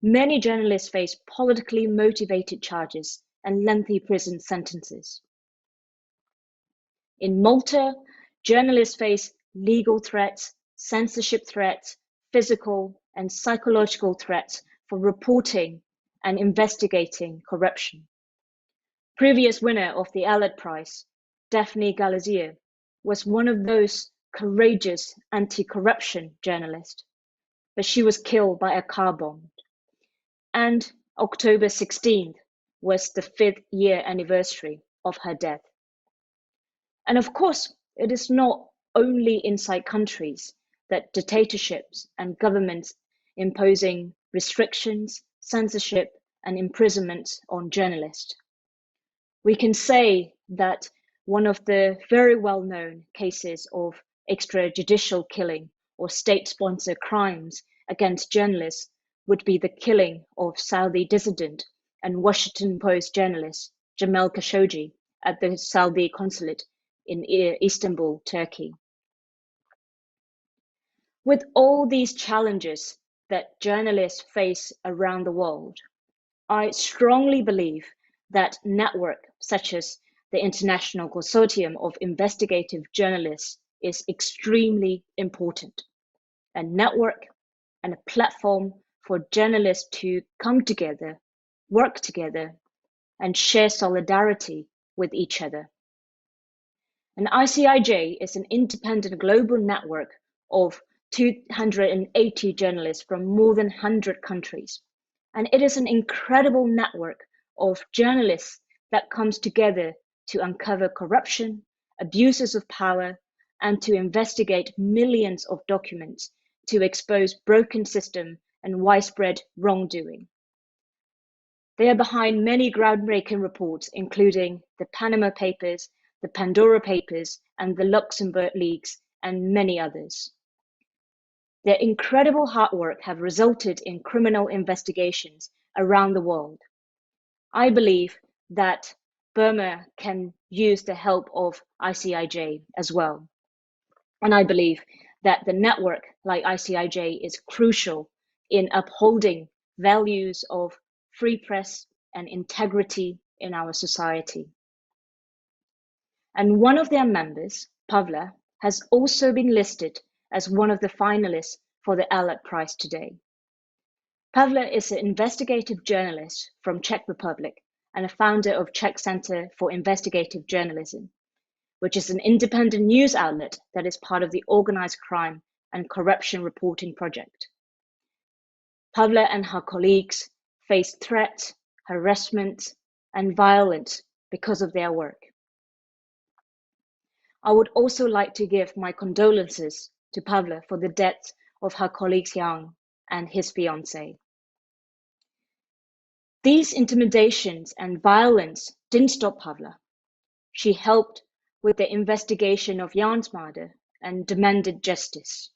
many journalists face politically motivated charges and lengthy prison sentences. In Malta, journalists face legal threats, censorship threats, physical and psychological threats for reporting and investigating corruption. Previous winner of the Allard Prize, Daphne Galizia, was one of those courageous anti-corruption journalists, but she was killed by a car bomb. And October 16th was the 5th year anniversary of her death. And of course, it is not only inside countries that dictatorships and governments imposing restrictions, censorship, and imprisonment on journalists. We can say that one of the very well-known cases of extrajudicial killing or state-sponsored crimes against journalists would be the killing of Saudi dissident and Washington Post journalist Jamal Khashoggi at the Saudi consulate in Istanbul, Turkey. With all these challenges that journalists face around the world, I strongly believe that networks such as the International Consortium of Investigative Journalists is extremely important. A network and a platform for journalists to come together, work together, and share solidarity with each other. And ICIJ is an independent global network of 280 journalists from more than 100 countries. And it is an incredible network of journalists that comes together to uncover corruption, abuses of power, and to investigate millions of documents to expose broken system and widespread wrongdoing. They are behind many groundbreaking reports, including the Panama Papers, the Pandora Papers, and the Luxembourg Leaks, and many others. Their incredible hard work have resulted in criminal investigations around the world. I believe that Burma can use the help of ICIJ as well. And I believe that the network like ICIJ is crucial in upholding values of free press and integrity in our society. And one of their members, Pavla, has also been listed as one of the finalists for the Allard Prize today. Pavla is an investigative journalist from Czech Republic and a founder of Czech Center for Investigative Journalism, which is an independent news outlet that is part of the Organized Crime and Corruption Reporting Project. Pavla and her colleagues face threats, harassment, and violence because of their work. I would also like to give my condolences to Pavla for the death of her colleague Jan and his fiancée. These intimidations and violence didn't stop Pavla. She helped with the investigation of Jan's murder and demanded justice.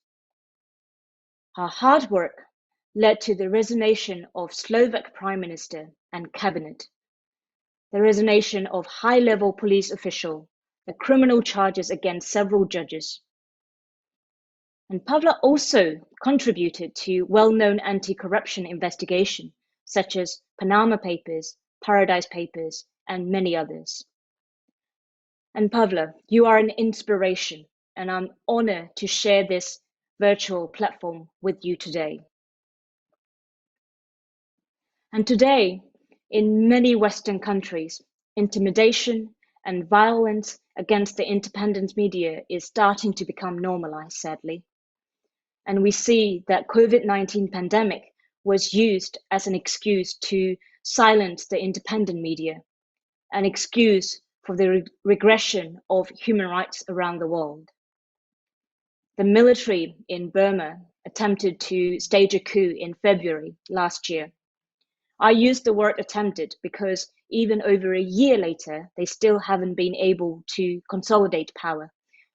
Her hard work led to the resignation of Slovak Prime Minister and Cabinet, the resignation of high-level police official, the criminal charges against several judges. And Pavla also contributed to well-known anti-corruption investigation, such as Panama Papers, Paradise Papers, and many others. And Pavla, you are an inspiration, and I'm honored to share this virtual platform with you today. And today, in many Western countries, intimidation and violence against the independent media is starting to become normalized, sadly. And we see that COVID-19 pandemic was used as an excuse to silence the independent media, an excuse for the regression of human rights around the world. The military in Burma attempted to stage a coup in February last year. I use the word attempted because even over a year later, they still haven't been able to consolidate power.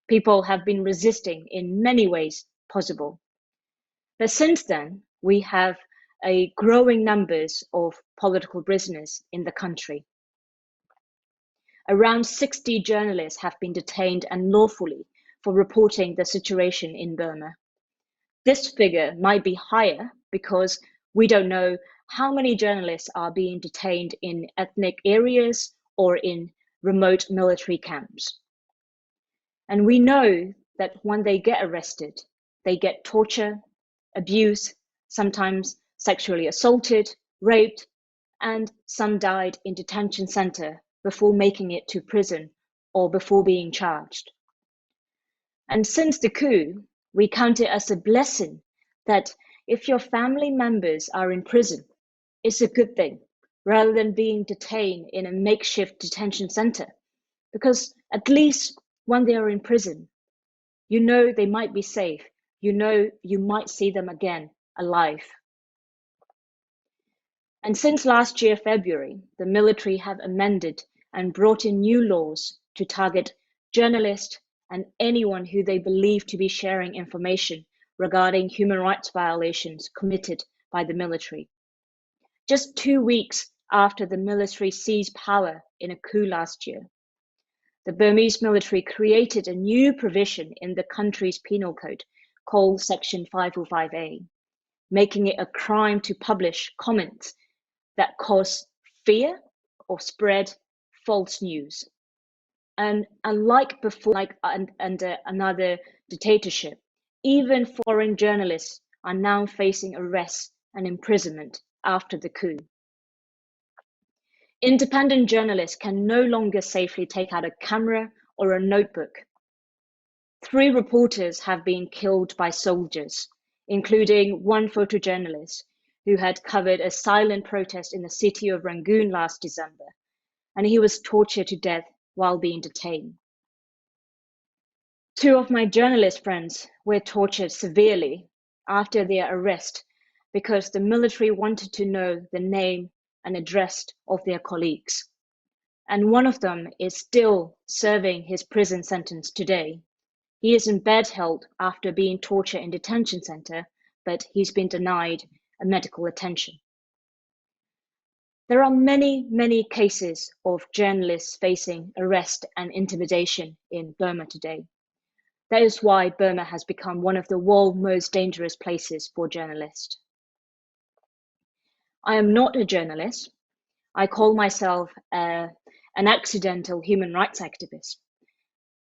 People have been resisting in many ways possible. But since then, we have a growing numbers of political prisoners in the country. Around 60 journalists have been detained unlawfully for reporting the situation in Burma. This figure might be higher because we don't know how many journalists are being detained in ethnic areas or in remote military camps. And we know that when they get arrested, they get torture, abuse, sometimes sexually assaulted, raped, and some died in detention center before making it to prison or before being charged. And since the coup, we count it as a blessing that if your family members are in prison, it's a good thing, rather than being detained in a makeshift detention center. Because at least when they are in prison, you know they might be safe. You know you might see them again alive. And since last year, February, the military have amended and brought in new laws to target journalists and anyone who they believe to be sharing information regarding human rights violations committed by the military. Just 2 weeks after the military seized power in a coup last year, the Burmese military created a new provision in the country's penal code called Section 505A, making it a crime to publish comments that cause fear or spread false news. And unlike before, under another dictatorship, even foreign journalists are now facing arrest and imprisonment after the coup. Independent journalists can no longer safely take out a camera or a notebook. 3 reporters have been killed by soldiers, including one photojournalist who had covered a silent protest in the city of Rangoon last December, and he was tortured to death while being detained. 2 of my journalist friends were tortured severely after their arrest because the military wanted to know the name and address of their colleagues. And one of them is still serving his prison sentence today. He is in bed held after being tortured in detention center, but he's been denied a medical attention. There are many, many cases of journalists facing arrest and intimidation in Burma today. That is why Burma has become one of the world's most dangerous places for journalists. I am not a journalist. I call myself an accidental human rights activist.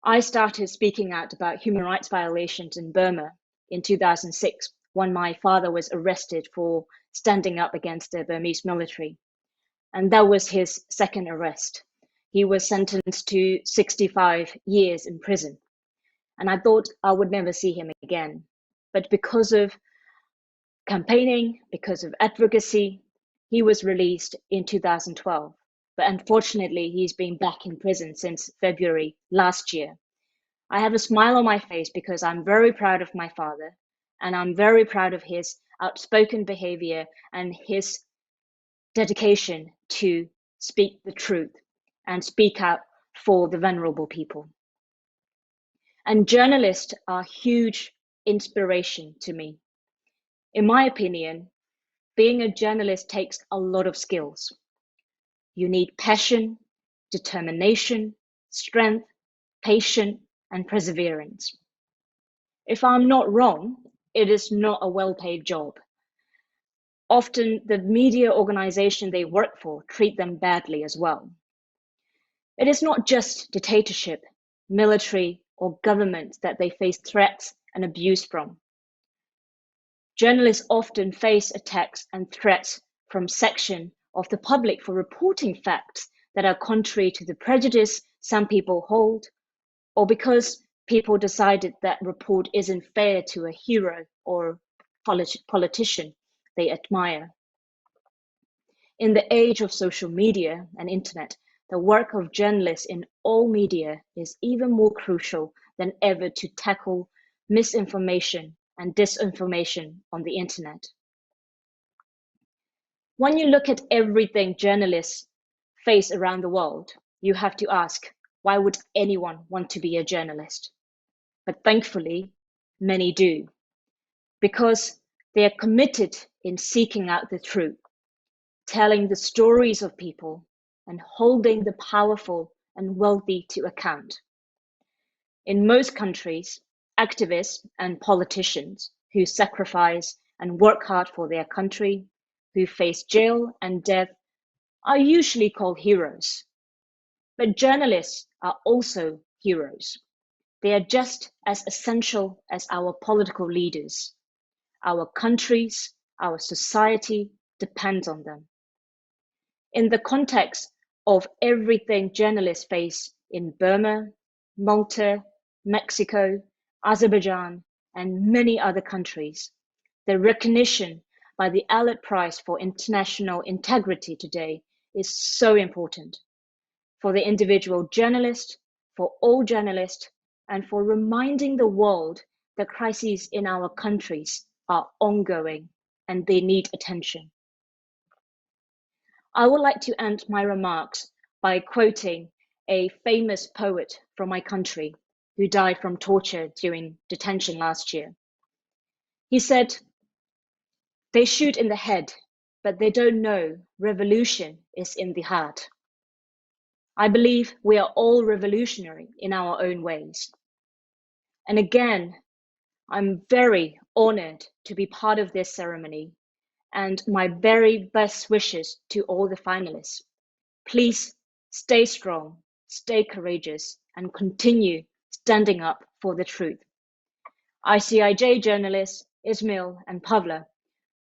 I started speaking out about human rights violations in Burma in 2006 when my father was arrested for standing up against the Burmese military. And that was his second arrest. He was sentenced to 65 years in prison. And I thought I would never see him again. But because of campaigning, because of advocacy, he was released in 2012. But unfortunately, he's been back in prison since February last year. I have a smile on my face because I'm very proud of my father, and I'm very proud of his outspoken behavior and his dedication to speak the truth and speak out for the vulnerable people. And journalists are a huge inspiration to me. In my opinion, being a journalist takes a lot of skills. You need passion, determination, strength, patience, and perseverance. If I'm not wrong, it is not a well-paid job. Often the media organization they work for treat them badly as well. It is not just dictatorship, military, or government that they face threats and abuse from. Journalists often face attacks and threats from sections of the public for reporting facts that are contrary to the prejudice some people hold, or because people decided that report isn't fair to a hero or politician they admire. In the age of social media and internet, the work of journalists in all media is even more crucial than ever to tackle misinformation and disinformation on the internet. When you look at everything journalists face around the world, you have to ask, why would anyone want to be a journalist? But thankfully, many do, because they are committed in seeking out the truth, telling the stories of people, and holding the powerful and wealthy to account. In most countries, activists and politicians who sacrifice and work hard for their country, who face jail and death, are usually called heroes. But journalists are also heroes. They are just as essential as our political leaders. Our countries, our society depends on them. In the context of everything journalists face in Burma, Malta, Mexico, Azerbaijan, and many other countries, the recognition by the Allard Prize for International Integrity today is so important for the individual journalist, for all journalists, and for reminding the world that crises in our countries are ongoing and they need attention. I would like to end my remarks by quoting a famous poet from my country who died from torture during detention last year. He said, "They shoot in the head, but they don't know revolution is in the heart." I believe we are all revolutionary in our own ways. And again, I'm very honored to be part of this ceremony, and my very best wishes to all the finalists. Please stay strong, stay courageous, and continue standing up for the truth. ICIJ journalists, Ismael and Pavla,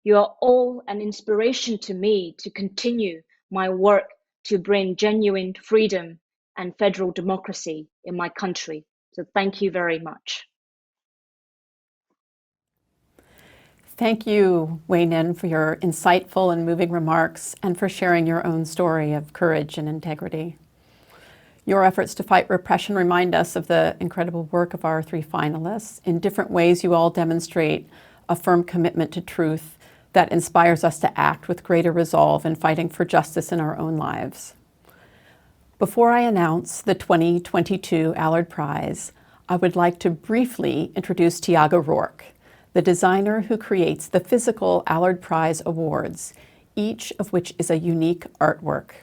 you are all an inspiration to me to continue my work to bring genuine freedom and federal democracy in my country. So thank you very much. Thank you, Wai Hnin, for your insightful and moving remarks and for sharing your own story of courage and integrity. Your efforts to fight repression remind us of the incredible work of our three finalists. In different ways, you all demonstrate a firm commitment to truth that inspires us to act with greater resolve in fighting for justice in our own lives. Before I announce the 2022 Allard Prize, I would like to briefly introduce Tiago Rourke, the designer who creates the physical Allard Prize Awards, each of which is a unique artwork.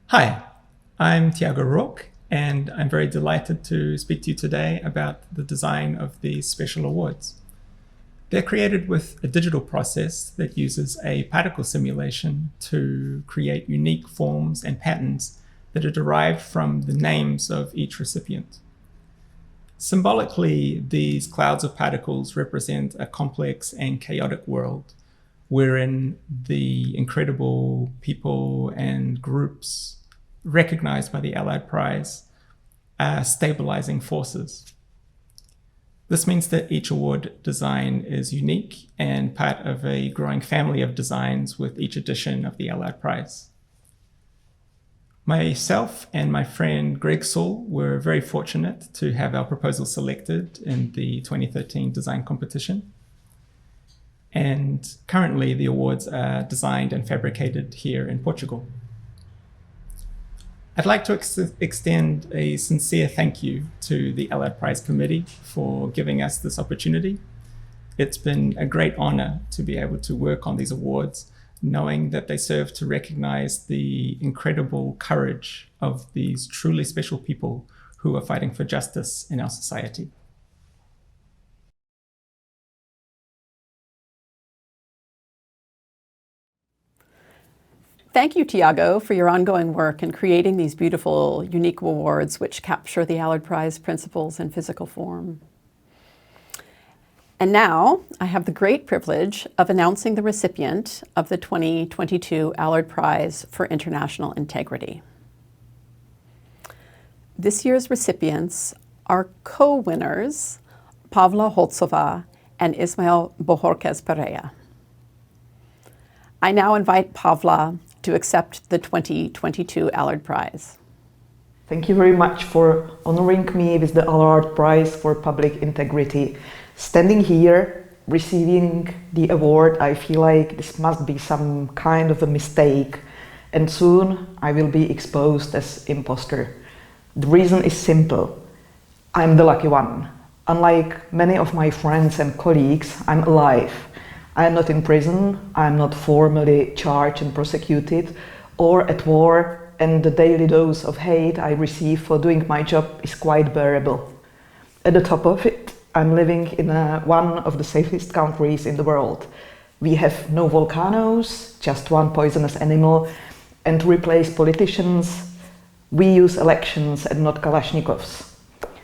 Hi, I'm Tiago Rourke, and I'm very delighted to speak to you today about the design of these special awards. They're created with a digital process that uses a particle simulation to create unique forms and patterns that are derived from the names of each recipient. Symbolically, these clouds of particles represent a complex and chaotic world wherein the incredible people and groups recognized by the Allard Prize are stabilizing forces. This means that each award design is unique and part of a growing family of designs with each edition of the Allard Prize. Myself and my friend Greg Saul were very fortunate to have our proposal selected in the 2013 design competition. And currently the awards are designed and fabricated here in Portugal. I'd like to extend a sincere thank you to the Allard Prize Committee for giving us this opportunity. It's been a great honor to be able to work on these awards, knowing that they serve to recognize the incredible courage of these truly special people who are fighting for justice in our society. Thank you, Tiago, for your ongoing work in creating these beautiful, unique awards which capture the Allard Prize principles in physical form. And now, I have the great privilege of announcing the recipient of the 2022 Allard Prize for International Integrity. This year's recipients are co-winners, Pavla Holcová and Ismael Bojórquez Perea. I now invite Pavla to accept the 2022 Allard Prize. Thank you very much for honoring me with the Allard Prize for Public Integrity. Standing here, receiving the award, I feel like this must be some kind of a mistake, and soon I will be exposed as imposter. The reason is simple. I'm the lucky one. Unlike many of my friends and colleagues, I'm alive. I am not in prison, I am not formally charged and prosecuted, or at war, and the daily dose of hate I receive for doing my job is quite bearable. At the top of it, I'm living in one of the safest countries in the world, We have no volcanoes, just one poisonous animal, and to replace politicians, we use elections and not Kalashnikovs.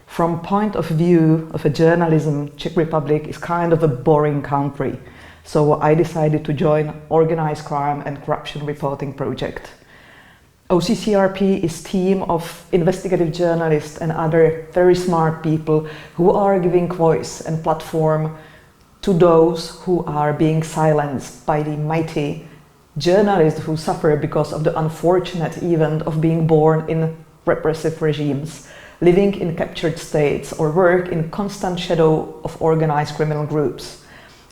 From point of view of a journalism, Czech Republic is kind of a boring country. So I decided to join Organized Crime and Corruption Reporting Project. OCCRP is a team of investigative journalists and other very smart people who are giving voice and platform to those who are being silenced by the mighty journalists who suffer because of the unfortunate event of being born in repressive regimes, living in captured states, or work in constant shadow of organized criminal groups.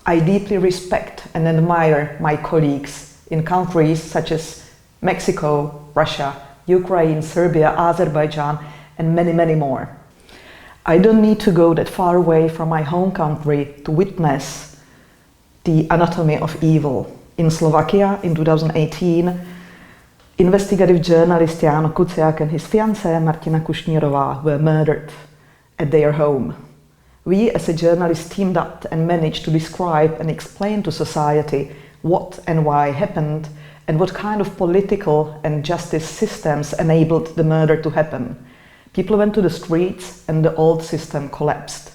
I deeply respect and admire my colleagues in countries such as Mexico, Russia, Ukraine, Serbia, Azerbaijan, and many, many more. I don't need to go that far away from my home country to witness the anatomy of evil. In Slovakia, in 2018, investigative journalist Jan Kuciak and his fiancée Martina Kušnírová were murdered at their home. We as a journalist teamed up and managed to describe and explain to society what and why happened and what kind of political and justice systems enabled the murder to happen. People went to the streets and the old system collapsed.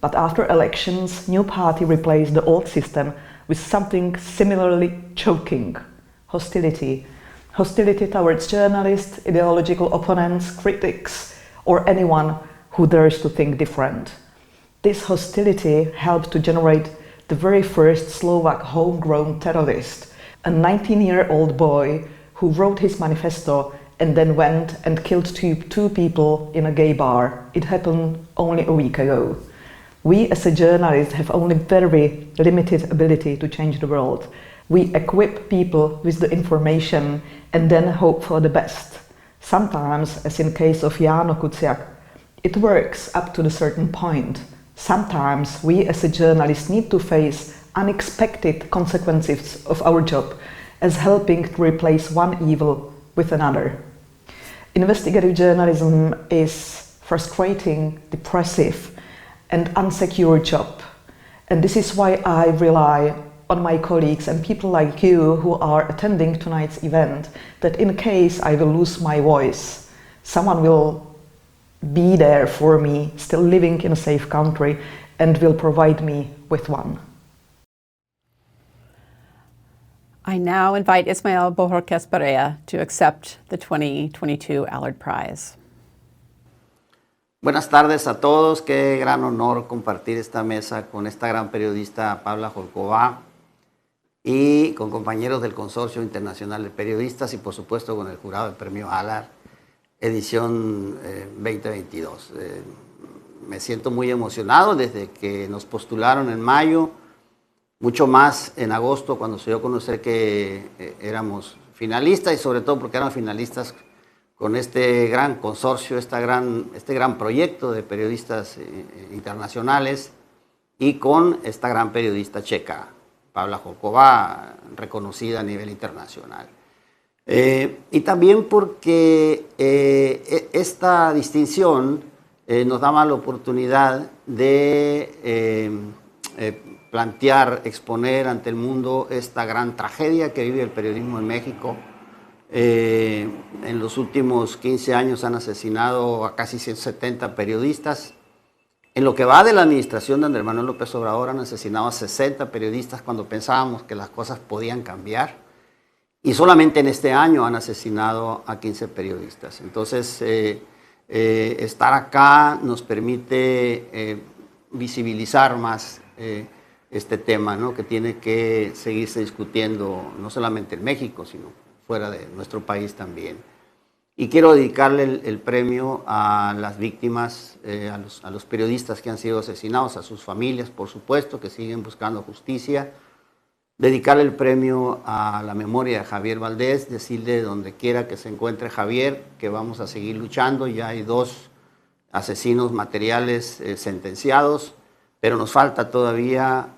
But after elections, new party replaced the old system with something similarly choking: hostility. Hostility towards journalists, ideological opponents, critics, or anyone who dares to think different. This hostility helped to generate the very first Slovak homegrown terrorist, a 19-year-old boy who wrote his manifesto and then went and killed two people in a gay bar. It happened only a week ago. We as a journalist have only very limited ability to change the world. We equip people with the information and then hope for the best. Sometimes, as in case of Jano Kuciak, it works up to a certain point. Sometimes we as a journalist need to face unexpected consequences of our job as helping to replace one evil with another. Investigative journalism is frustrating, depressive, and unsecure job. And this is why I rely on my colleagues and people like you who are attending tonight's event, that in case I will lose my voice, someone will be there for me, still living in a safe country, and will provide me with one. I now invite Ismael Bojórquez Perea to accept the 2022 Allard Prize. Buenas tardes a todos, qué gran honor compartir esta mesa con esta gran periodista Pavla Holcová y con compañeros del Consorcio Internacional de Periodistas y por supuesto con el jurado del Premio Allard, edición 2022. Me siento muy emocionado desde que nos postularon en mayo, mucho más en agosto cuando se dio a conocer que éramos finalistas y sobre todo porque eran finalistas con este gran consorcio, este gran proyecto de periodistas internacionales y con esta gran periodista checa, Pavla Holcová, reconocida a nivel internacional. Y también porque esta distinción nos daba la oportunidad de plantear, exponer ante el mundo esta gran tragedia que vive el periodismo en México. En los últimos 15 años han asesinado a casi 170 periodistas. En lo que va de la administración de Andrés Manuel López Obrador han asesinado a 60 periodistas cuando pensábamos que las cosas podían cambiar. Y solamente en este año han asesinado a 15 periodistas. Entonces, estar acá nos permite visibilizar más este tema, ¿no? Que tiene que seguirse discutiendo no solamente en México, sino fuera de nuestro país también. Y quiero dedicarle el premio a las víctimas, a los periodistas que han sido asesinados, a sus familias, por supuesto, que siguen buscando justicia. Dedicarle el premio a la memoria de Javier Valdés, decirle donde quiera que se encuentre Javier, que vamos a seguir luchando. Ya hay 2 asesinos materiales sentenciados, pero nos falta todavía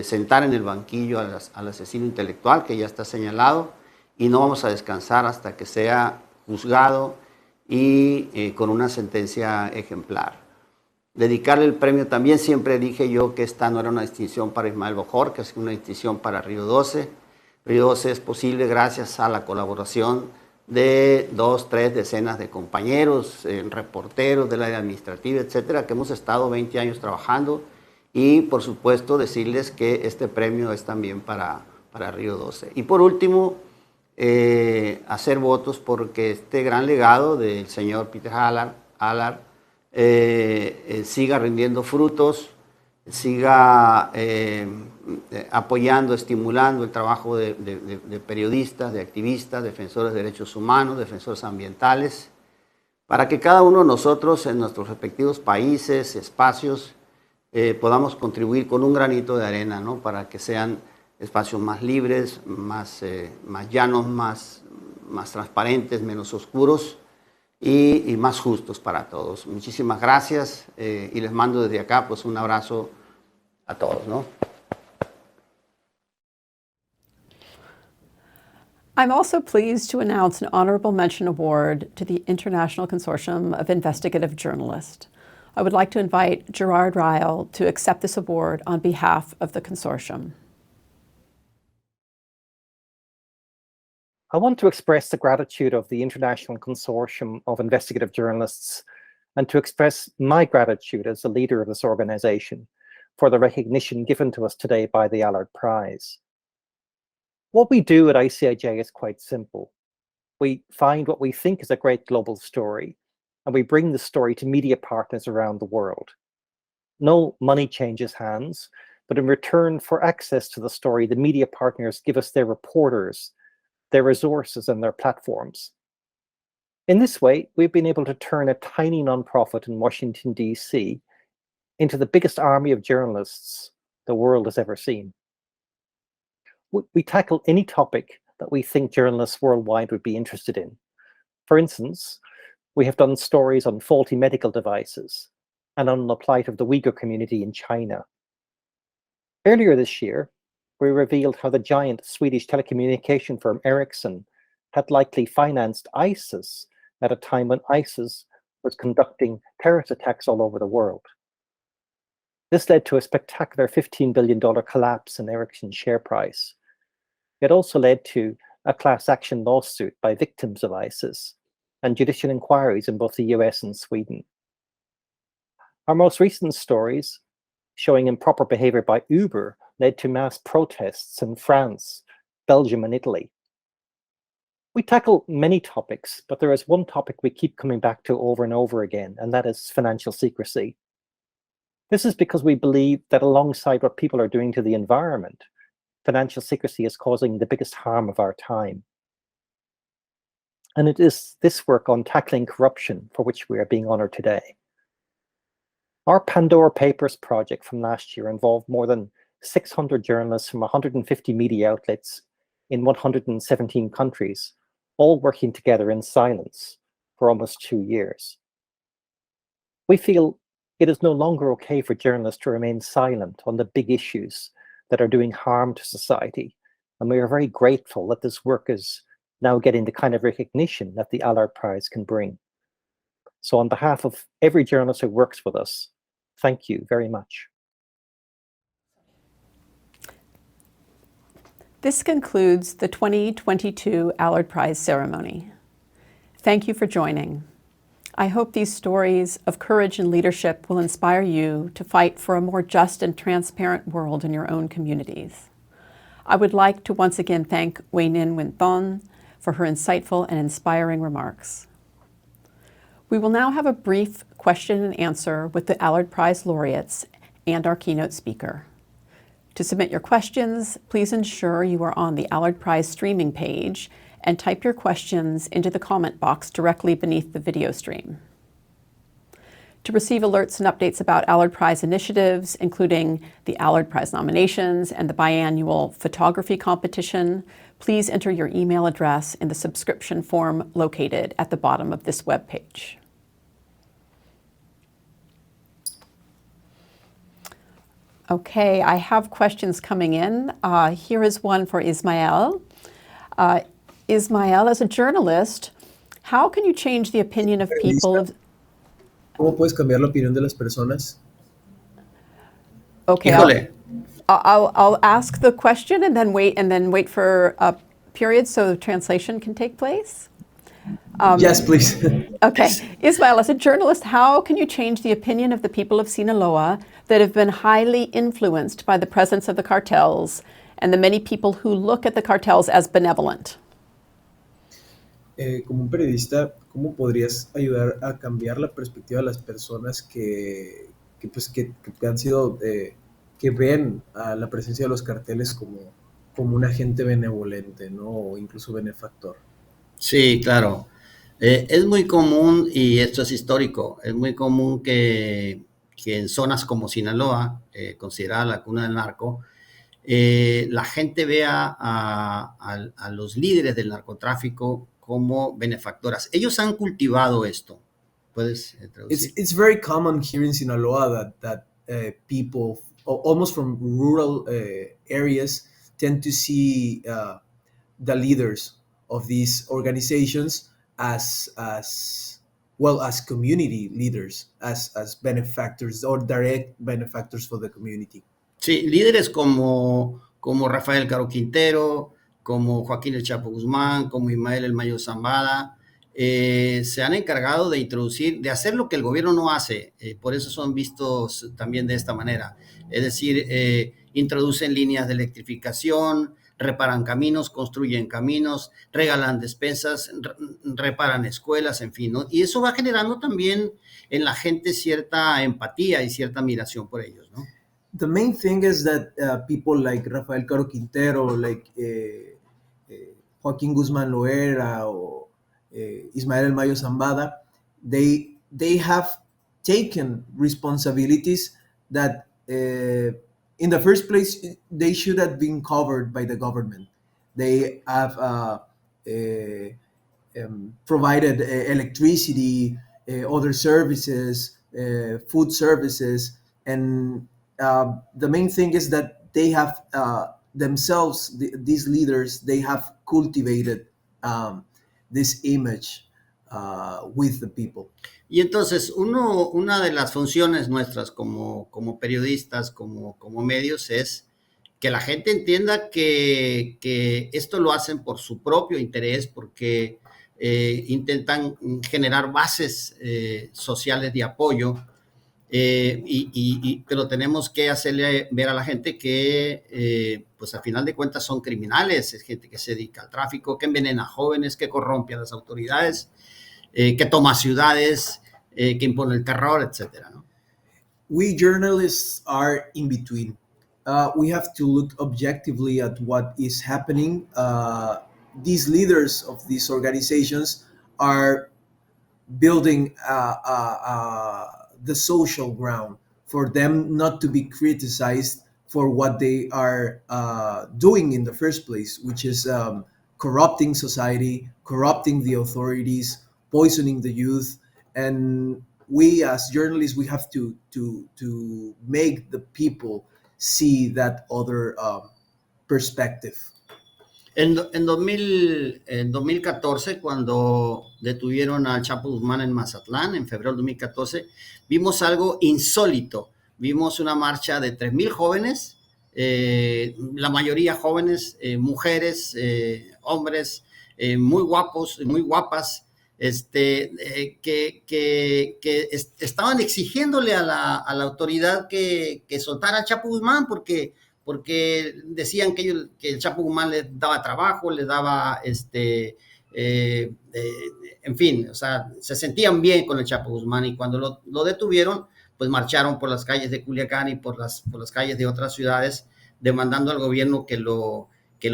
sentar en el banquillo al asesino intelectual, que ya está señalado, y no vamos a descansar hasta que sea juzgado y con una sentencia ejemplar. dedicarle el premio. También siempre dije yo que esta no era una distinción para Ismael Bojórquez, sino una distinción para Río 12. Río 12 es posible gracias a la colaboración de 2, 3 decenas de compañeros, reporteros del área administrativa, etcétera, que hemos estado 20 años trabajando, y por supuesto decirles que este premio es también para Río 12. Y por último, hacer votos porque este gran legado del señor Peter Allard siga rindiendo frutos, siga apoyando, estimulando el trabajo de periodistas, de activistas, defensores de derechos humanos, defensores ambientales, para que cada uno de nosotros en nuestros respectivos países, espacios, podamos contribuir con un granito de arena, ¿no? Para que sean espacios más libres, más llanos, más transparentes, menos oscuros y más justos para todos. Muchísimas gracias y les mando desde acá pues un abrazo a todos, ¿no? I'm also pleased to announce an Honourable Mention Award to the International Consortium of Investigative Journalists. I would like to invite Gerard Ryle to accept this award on behalf of the consortium. I want to express the gratitude of the International Consortium of Investigative Journalists and to express my gratitude as the leader of this organization for the recognition given to us today by the Allard Prize. What we do at ICIJ is quite simple. We find what we think is a great global story, and we bring the story to media partners around the world. No money changes hands, but in return for access to the story, the media partners give us their reporters, their resources and their platforms. In this way, we've been able to turn a tiny nonprofit in Washington, DC into the biggest army of journalists the world has ever seen. We tackle any topic that we think journalists worldwide would be interested in. For instance, we have done stories on faulty medical devices and on the plight of the Uyghur community in China. Earlier this year, we revealed how the giant Swedish telecommunication firm Ericsson had likely financed ISIS at a time when ISIS was conducting terrorist attacks all over the world. This led to a spectacular $15 billion collapse in Ericsson's share price. It also led to a class action lawsuit by victims of ISIS and judicial inquiries in both the US and Sweden. Our most recent stories showing improper behavior by Uber led to mass protests in France, Belgium, and Italy. We tackle many topics, but there is one topic we keep coming back to over and over again, and that is financial secrecy. This is because we believe that alongside what people are doing to the environment, financial secrecy is causing the biggest harm of our time. And it is this work on tackling corruption for which we are being honored today. Our Pandora Papers project from last year involved more than 600 journalists from 150 media outlets in 117 countries, all working together in silence for almost 2 years. We feel it is no longer okay for journalists to remain silent on the big issues that are doing harm to society, and we are very grateful that this work is now getting the kind of recognition that the Allard Prize can bring. So on behalf of every journalist who works with us, thank you very much. This concludes the 2022 Allard Prize Ceremony. Thank you for joining. I hope these stories of courage and leadership will inspire you to fight for a more just and transparent world in your own communities. I would like to once again thank Wai Hnin Pwint Thon for her insightful and inspiring remarks. We will now have a brief question and answer with the Allard Prize laureates and our keynote speaker. To submit your questions, please ensure you are on the Allard Prize streaming page and type your questions into the comment box directly beneath the video stream. To receive alerts and updates about Allard Prize initiatives, including the Allard Prize nominations and the biannual photography competition, please enter your email address in the subscription form located at the bottom of this webpage. Okay, I have questions coming in. Here is one for Ismael. Ismael, as a journalist, how can you change the opinion of people of... ¿Cómo puedes cambiar la opinión de las personas? Okay, I'll ask the question and then wait for a period so the translation can take place. Yes, please. Okay. Ismael, as a journalist, how can you change the opinion of the people of Sinaloa that have been highly influenced by the presence of the cartels and the many people who look at the cartels as benevolent? Como un periodista, ¿cómo podrías ayudar a cambiar la perspectiva de las personas que han sido, que ven a la presencia de los carteles como un agente benevolente, ¿no? O incluso benefactor? Sí, claro. Es muy común, y esto es histórico, es muy común que en zonas como Sinaloa, considerada la cuna del narco, la gente vea a los líderes del narcotráfico como benefactoras. Ellos han cultivado esto. ¿Puedes traducir? It's very common here in Sinaloa that people, almost from rural areas, tend to see the leaders of these organizations as well as community leaders, as benefactors or direct benefactors for the community. Sí, líderes como Rafael Caro Quintero, como Joaquín El Chapo Guzmán, como Ismael El Mayo Zambada, se han encargado de introducir, de hacer lo que el gobierno no hace, por eso son vistos también de esta manera, es decir, introducen líneas de electrificación, reparan caminos, construyen caminos, regalan despensas, reparan escuelas, en fin, ¿no? Y eso va generando también en la gente cierta empatía y cierta admiración por ellos, ¿no? The main thing is that people like Rafael Caro Quintero, like Joaquín Guzmán Loera or Ismael El Mayo Zambada, they have taken responsibilities that in the first place, they should have been covered by the government. They have provided electricity, other services, food services, and the main thing is that they have themselves, these leaders, they have cultivated this image with the people. Y entonces, una de las funciones nuestras como periodistas, como medios, es que la gente entienda que esto lo hacen por su propio interés, porque intentan generar bases sociales de apoyo, pero tenemos que hacerle ver a la gente que, pues al final de cuentas son criminales, es gente que se dedica al tráfico, que envenena a jóvenes, que corrompe a las autoridades, que toma ciudades, que impone el terror, etcétera, ¿no? We journalists are in between. We have to look objectively at what is happening. These leaders of these organizations are building the social ground for them not to be criticized for what they are doing in the first place, which is corrupting society, corrupting the authorities, poisoning the youth. And we as journalists, we have to make the people see that other perspective. En 2014, cuando detuvieron al Chapo Guzmán en Mazatlán, en febrero de 2014, vimos algo insólito. Vimos una marcha de 3,000 jóvenes, la mayoría jóvenes, mujeres, hombres, muy guapos, muy guapas, que estaban exigiéndole a la autoridad que soltara al Chapo Guzmán porque decían que el Chapo Guzmán les daba trabajo, les daba, en fin, o sea, se sentían bien con el Chapo Guzmán, y cuando lo detuvieron, pues marcharon por las calles de Culiacán y por las calles de otras ciudades, demandando al gobierno que lo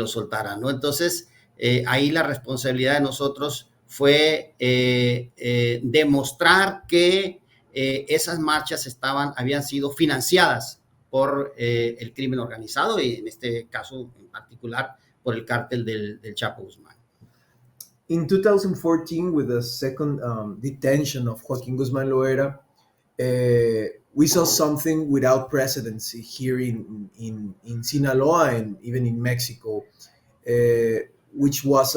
soltara, ¿no? Entonces, ahí la responsabilidad de nosotros fue demostrar que esas marchas habían sido financiadas por el crimen organizado, y en este caso en particular por el cártel del Chapo Guzmán. In 2014, with the second detention of Joaquín Guzmán Loera, we saw something without precedence here in Sinaloa and even in Mexico, which was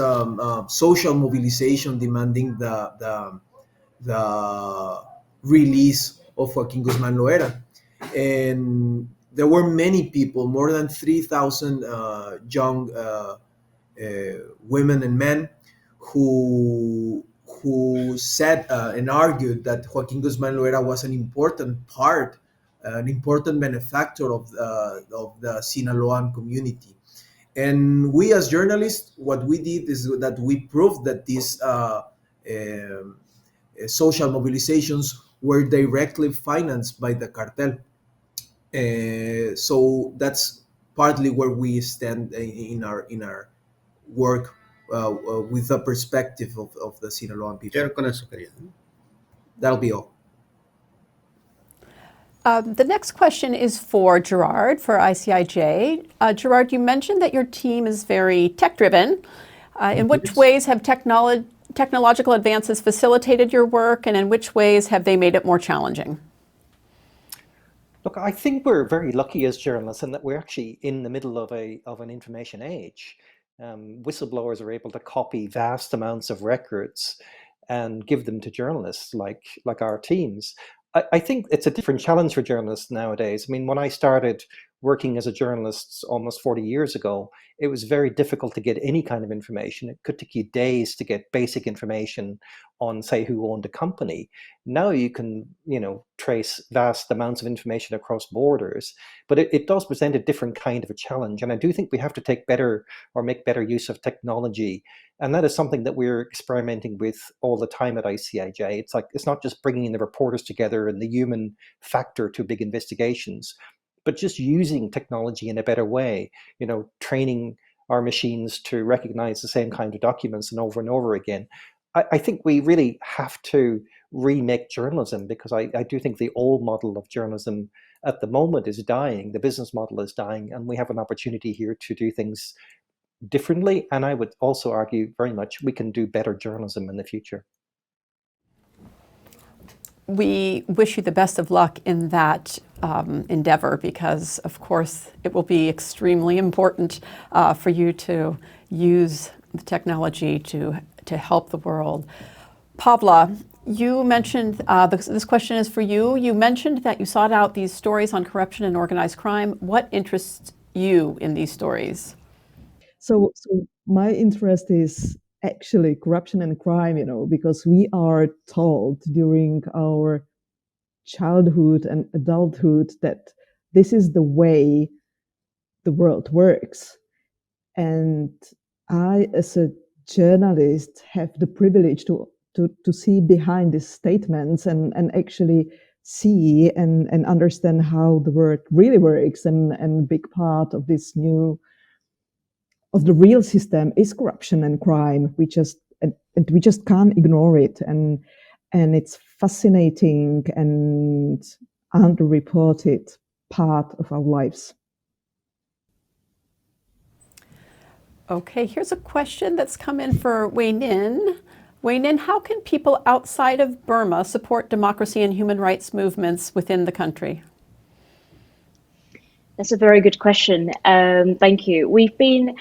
social mobilization demanding the release of Joaquin Guzman Loera. And there were many people, more than 3,000 young women and men who said and argued that Joaquin Guzman Loera was an important part, an important benefactor of the Sinaloan community. And we as journalists, what we did is that we proved that these social mobilizations were directly financed by the cartel. So that's partly where we stand in our work with the perspective of the Sinaloan people. That'll be all. The next question is for Gerard, for ICIJ. Gerard, you mentioned that your team is very tech-driven. In which ways have technological advances facilitated your work, and in which ways have they made it more challenging? Look, I think we're very lucky as journalists in that we're actually in the middle of an information age. Whistleblowers are able to copy vast amounts of records and give them to journalists like our teams. I think it's a different challenge for journalists nowadays. I mean, when I started working as a journalist almost 40 years ago, it was very difficult to get any kind of information. It could take you days to get basic information on, say, who owned a company. Now you can, trace vast amounts of information across borders, but it does present a different kind of a challenge. And I do think we have to make better use of technology. And that is something that we're experimenting with all the time at ICIJ. It's not just bringing the reporters together and the human factor to big investigations, but just using technology in a better way, training our machines to recognize the same kind of documents and over again. I think we really have to remake journalism, because I do think the old model of journalism at the moment is dying. The business model is dying, and we have an opportunity here to do things differently. And I would also argue very much we can do better journalism in the future. We wish you the best of luck in that endeavor, because, of course, it will be extremely important for you to use the technology to help the world. Pavla, you mentioned, this question is for you. You mentioned that you sought out these stories on corruption and organized crime. What interests you in these stories? So my interest is actually corruption and crime, because we are told during our childhood and adulthood that this is the way the world works. And I, as a journalist, have the privilege to see behind these statements and actually see and understand how the world really works. And a big part of this of the real system is corruption and crime. We just can't ignore it, and it's fascinating and underreported part of our lives. Okay, here's a question that's come in for Wai Hnin. Wai Hnin, how can people outside of Burma support democracy and human rights movements within the country? That's a very good question. Thank you. We've been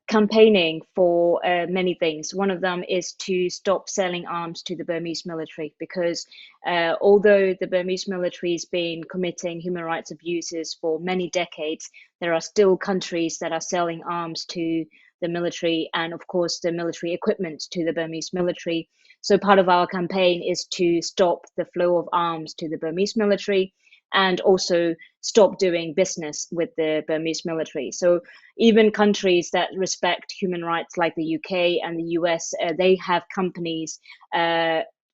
campaigning for many things. One of them is to stop selling arms to the Burmese military, because although the Burmese military has been committing human rights abuses for many decades, there are still countries that are selling arms to the military, and of course the military equipment to the Burmese military. So part of our campaign is to stop the flow of arms to the Burmese military, and also stop doing business with the Burmese military. So even countries that respect human rights like the UK and the US, they have companies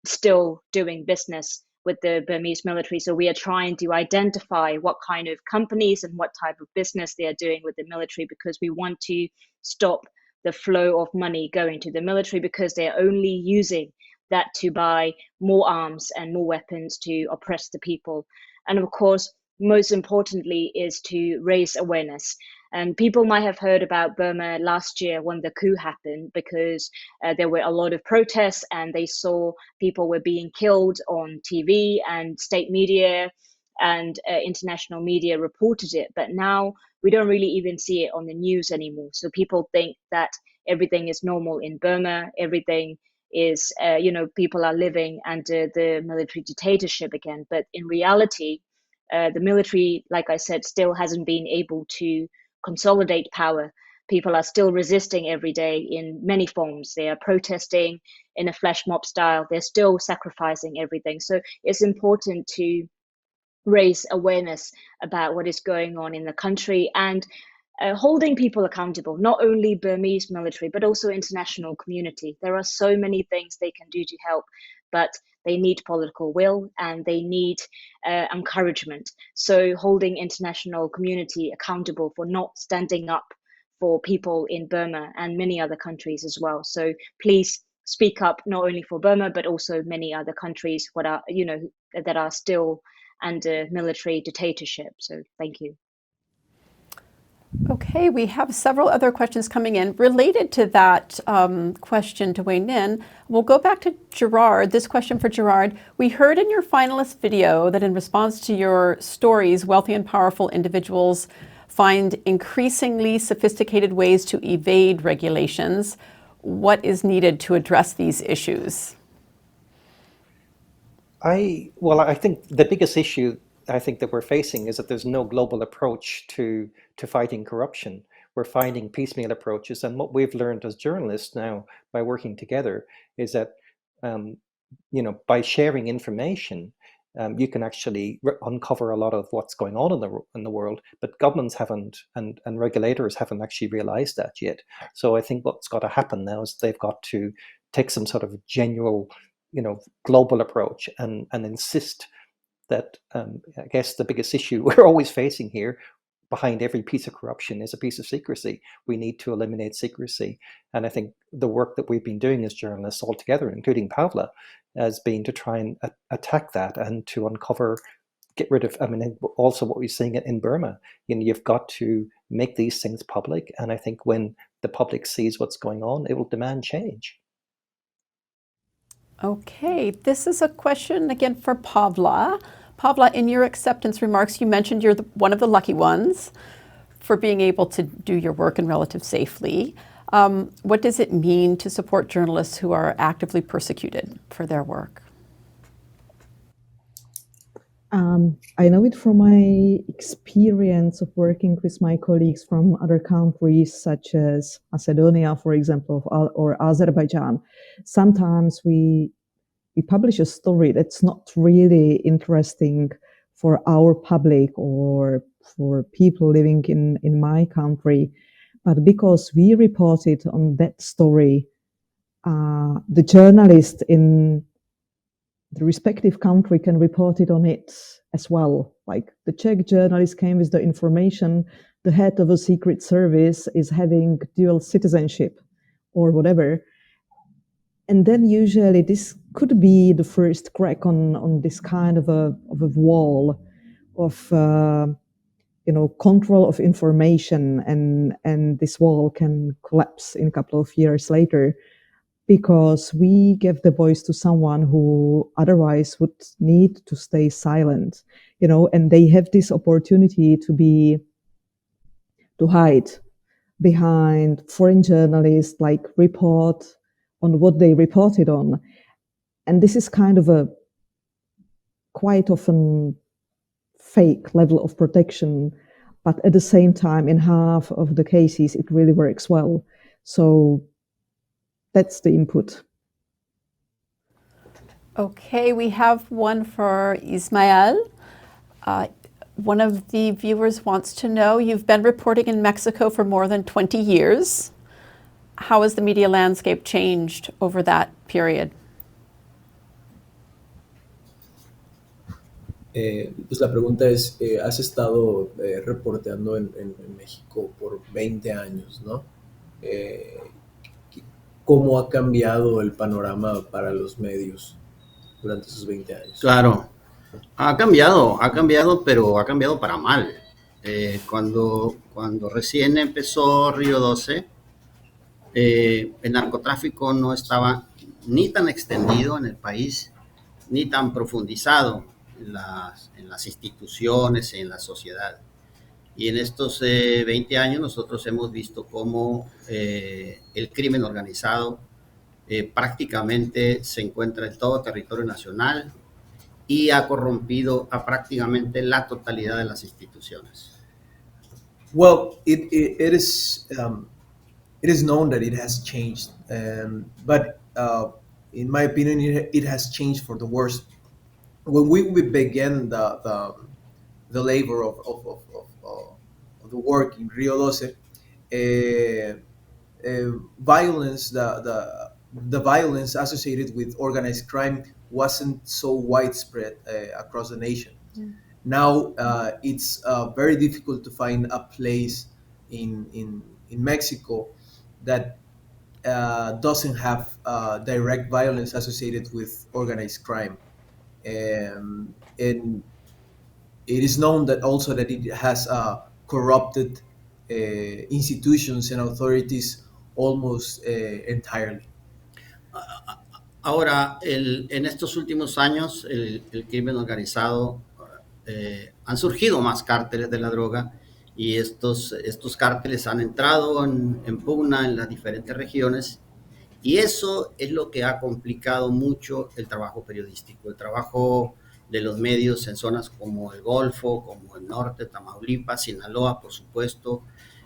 still doing business with the Burmese military. So we are trying to identify what kind of companies and what type of business they are doing with the military, because we want to stop the flow of money going to the military, because they are only using that to buy more arms and more weapons to oppress the people. And of course, most importantly is to raise awareness. And people might have heard about Burma last year when the coup happened, because there were a lot of protests and they saw people were being killed on TV, and state media and international media reported it. But now we don't really even see it on the news anymore. So people think that everything is normal in Burma, everything is, people are living under the military dictatorship again. But in reality, the military, like I said, still hasn't been able to consolidate power. People are still resisting every day in many forms. They are protesting in a flash mob style. They're still sacrificing everything. So it's important to raise awareness about what is going on in the country and holding people accountable, not only Burmese military, but also international community. There are so many things they can do to help, but they need political will and they need encouragement. So holding international community accountable for not standing up for people in Burma and many other countries as well. So please speak up, not only for Burma, but also many other countries that are still under military dictatorship. So thank you. Okay, we have several other questions coming in related to that question to Wai Hnin. We'll go back to Gerard. This question for Gerard. We heard in your finalist video that in response to your stories, wealthy and powerful individuals find increasingly sophisticated ways to evade regulations. What is needed to address these issues? I think the biggest issue that we're facing is that there's no global approach to fighting corruption. We're finding piecemeal approaches, and what we've learned as journalists now by working together is that by sharing information, you can actually uncover a lot of what's going on in the world, but governments haven't and regulators haven't actually realized that yet. So I think what's got to happen now is they've got to take some sort of general global approach and insist that I guess the biggest issue we're always facing here behind every piece of corruption is a piece of secrecy. We need to eliminate secrecy. And I think the work that we've been doing as journalists all together, including Pavla, has been to try and attack that and to uncover, get rid of, also what we're seeing in Burma. You've got to make these things public. And I think when the public sees what's going on, it will demand change. Okay, this is a question again for Pavla. Pavla, in your acceptance remarks, you mentioned you're one of the lucky ones for being able to do your work in relative safely. What does it mean to support journalists who are actively persecuted for their work? I know it from my experience of working with my colleagues from other countries, such as Macedonia, for example, or Azerbaijan. Sometimes we publish a story that's not really interesting for our public or for people living in my country, but because we reported on that story, the journalist in the respective country can report it on it as well. Like the Czech journalist came with the information, the head of a secret service is having dual citizenship or whatever. And then usually this could be the first crack on this kind of a wall of control of information, and this wall can collapse in a couple of years later, because we give the voice to someone who otherwise would need to stay silent, and they have this opportunity to hide behind foreign journalists, like report on what they reported on. And this is kind of a quite often fake level of protection, but at the same time, in half of the cases, it really works well. So that's the input. Okay, we have one for Ismael. One of the viewers wants to know, you've been reporting in Mexico for more than 20 years. How has the media landscape changed over that period? Pues la pregunta es, has estado reporteando en México por 20 años, ¿no? ¿Cómo ha cambiado el panorama para los medios durante esos 20 años? Claro, ha cambiado, pero ha cambiado para mal. Cuando recién empezó Río 12, el narcotráfico no estaba ni tan extendido en el país, ni tan profundizado en las instituciones, en la sociedad. Y en estos 20 años nosotros hemos visto cómo el crimen organizado prácticamente se encuentra en todo territorio nacional y ha corrompido a prácticamente la totalidad de las instituciones. Well, it is known that it has changed, but in my opinion, it has changed for the worse. When we began the labor of the work in Rio 12, violence, the violence associated with organized crime wasn't so widespread across the nation. Now it's very difficult to find a place in Mexico that doesn't have direct violence associated with organized crime. And it is known that also that it has corrupted institutions and authorities almost entirely. Ahora, en estos últimos años, el crimen organizado, han surgido más cárteles de la droga y estos cárteles han entrado en pugna en las diferentes regiones y eso es lo que ha complicado mucho el trabajo periodístico, el trabajo de los medios en zonas como el Golfo, como el norte, Tamaulipas, Sinaloa, por supuesto,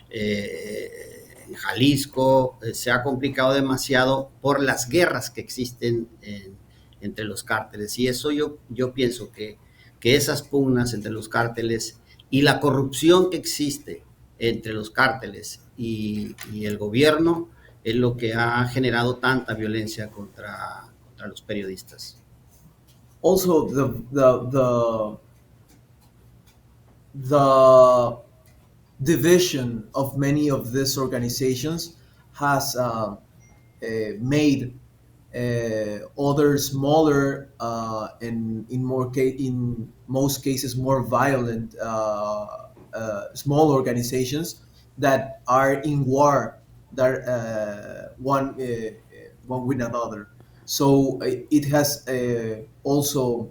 en Jalisco, se ha complicado demasiado por las guerras que existen entre los cárteles. Y eso yo pienso que esas pugnas entre los cárteles y la corrupción que existe entre los cárteles y el gobierno es lo que ha generado tanta violencia contra los periodistas. Also, the division of many of these organizations has made other smaller and in most cases more violent small organizations that are in war, that one with another. So it has also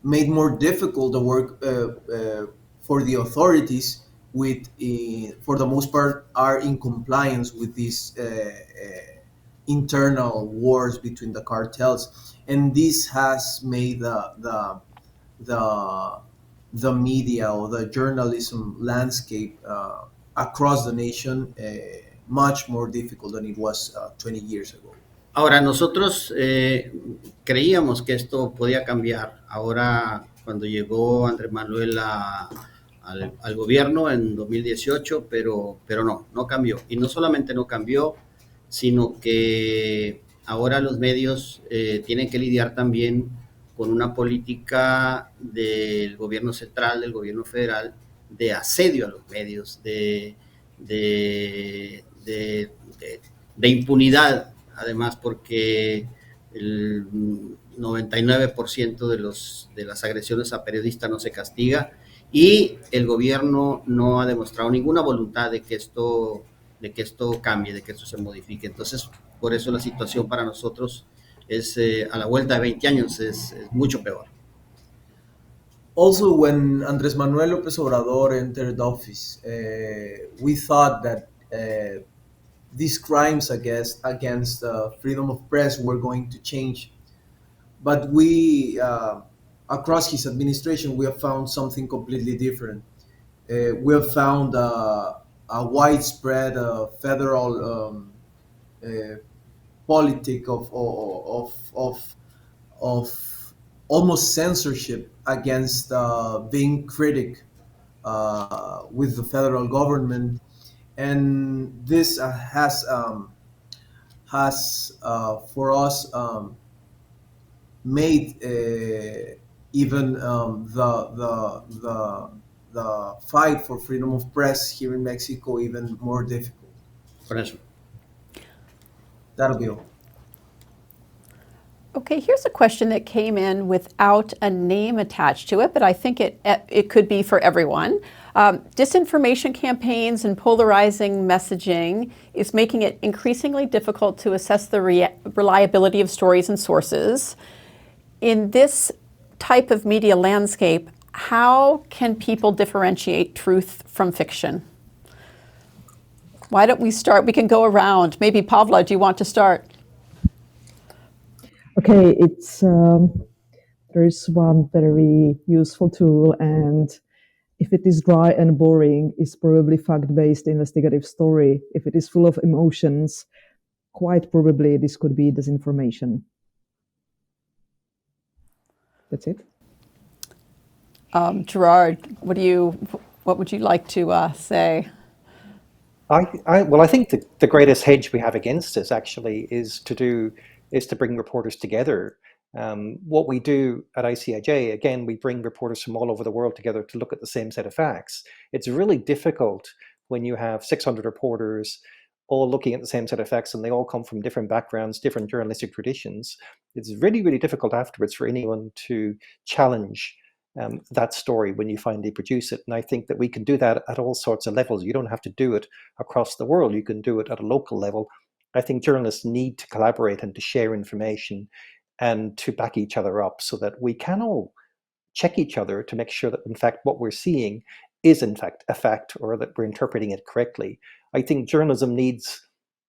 made more difficult the work for the authorities, with for the most part are in compliance with these internal wars between the cartels, and this has made the media or the journalism landscape across the nation much more difficult than it was 20 years ago. Ahora, nosotros creíamos que esto podía cambiar. Ahora, cuando llegó Andrés Manuel al gobierno en 2018, pero no cambió. Y no solamente no cambió, sino que ahora los medios tienen que lidiar también con una política del gobierno central, del gobierno federal, de asedio a los medios, de impunidad, además, porque el 99% de las agresiones a periodistas no se castiga y el gobierno no ha demostrado ninguna voluntad de que esto cambie, de que esto se modifique. Entonces, por eso la situación para nosotros es, a la vuelta de 20 años, es mucho peor. Also, when Andrés Manuel López Obrador entered office, we thought that these crimes against freedom of press were going to change. But we, across his administration, we have found something completely different. We have found a widespread federal politic of almost censorship against being critic with the federal government, and this has for us made even the fight for freedom of press here in Mexico even more difficult. Por eso. That'll be all. Okay, here's a question that came in without a name attached to it, but I think it could be for everyone. Disinformation campaigns and polarizing messaging is making it increasingly difficult to assess the reliability of stories and sources. In this type of media landscape, how can people differentiate truth from fiction? Why don't we start? We can go around. Maybe Pavla, do you want to start? Okay, there's one very useful tool, and if it is dry and boring, it's probably fact-based investigative story. If it is full of emotions, quite probably this could be disinformation. That's it. Gerard, what would you like to say? Well, I think the greatest hedge we have against this actually is to bring reporters together. What we do at ICIJ, again, we bring reporters from all over the world together to look at the same set of facts. It's really difficult when you have 600 reporters all looking at the same set of facts and they all come from different backgrounds, different journalistic traditions. It's really, really difficult afterwards for anyone to challenge that story when you finally produce it. And I think that we can do that at all sorts of levels. You don't have to do it across the world. You can do it at a local level. I think journalists need to collaborate and to share information and to back each other up so that we can all check each other to make sure that, in fact, what we're seeing is, in fact, a fact, or that we're interpreting it correctly. I think journalism needs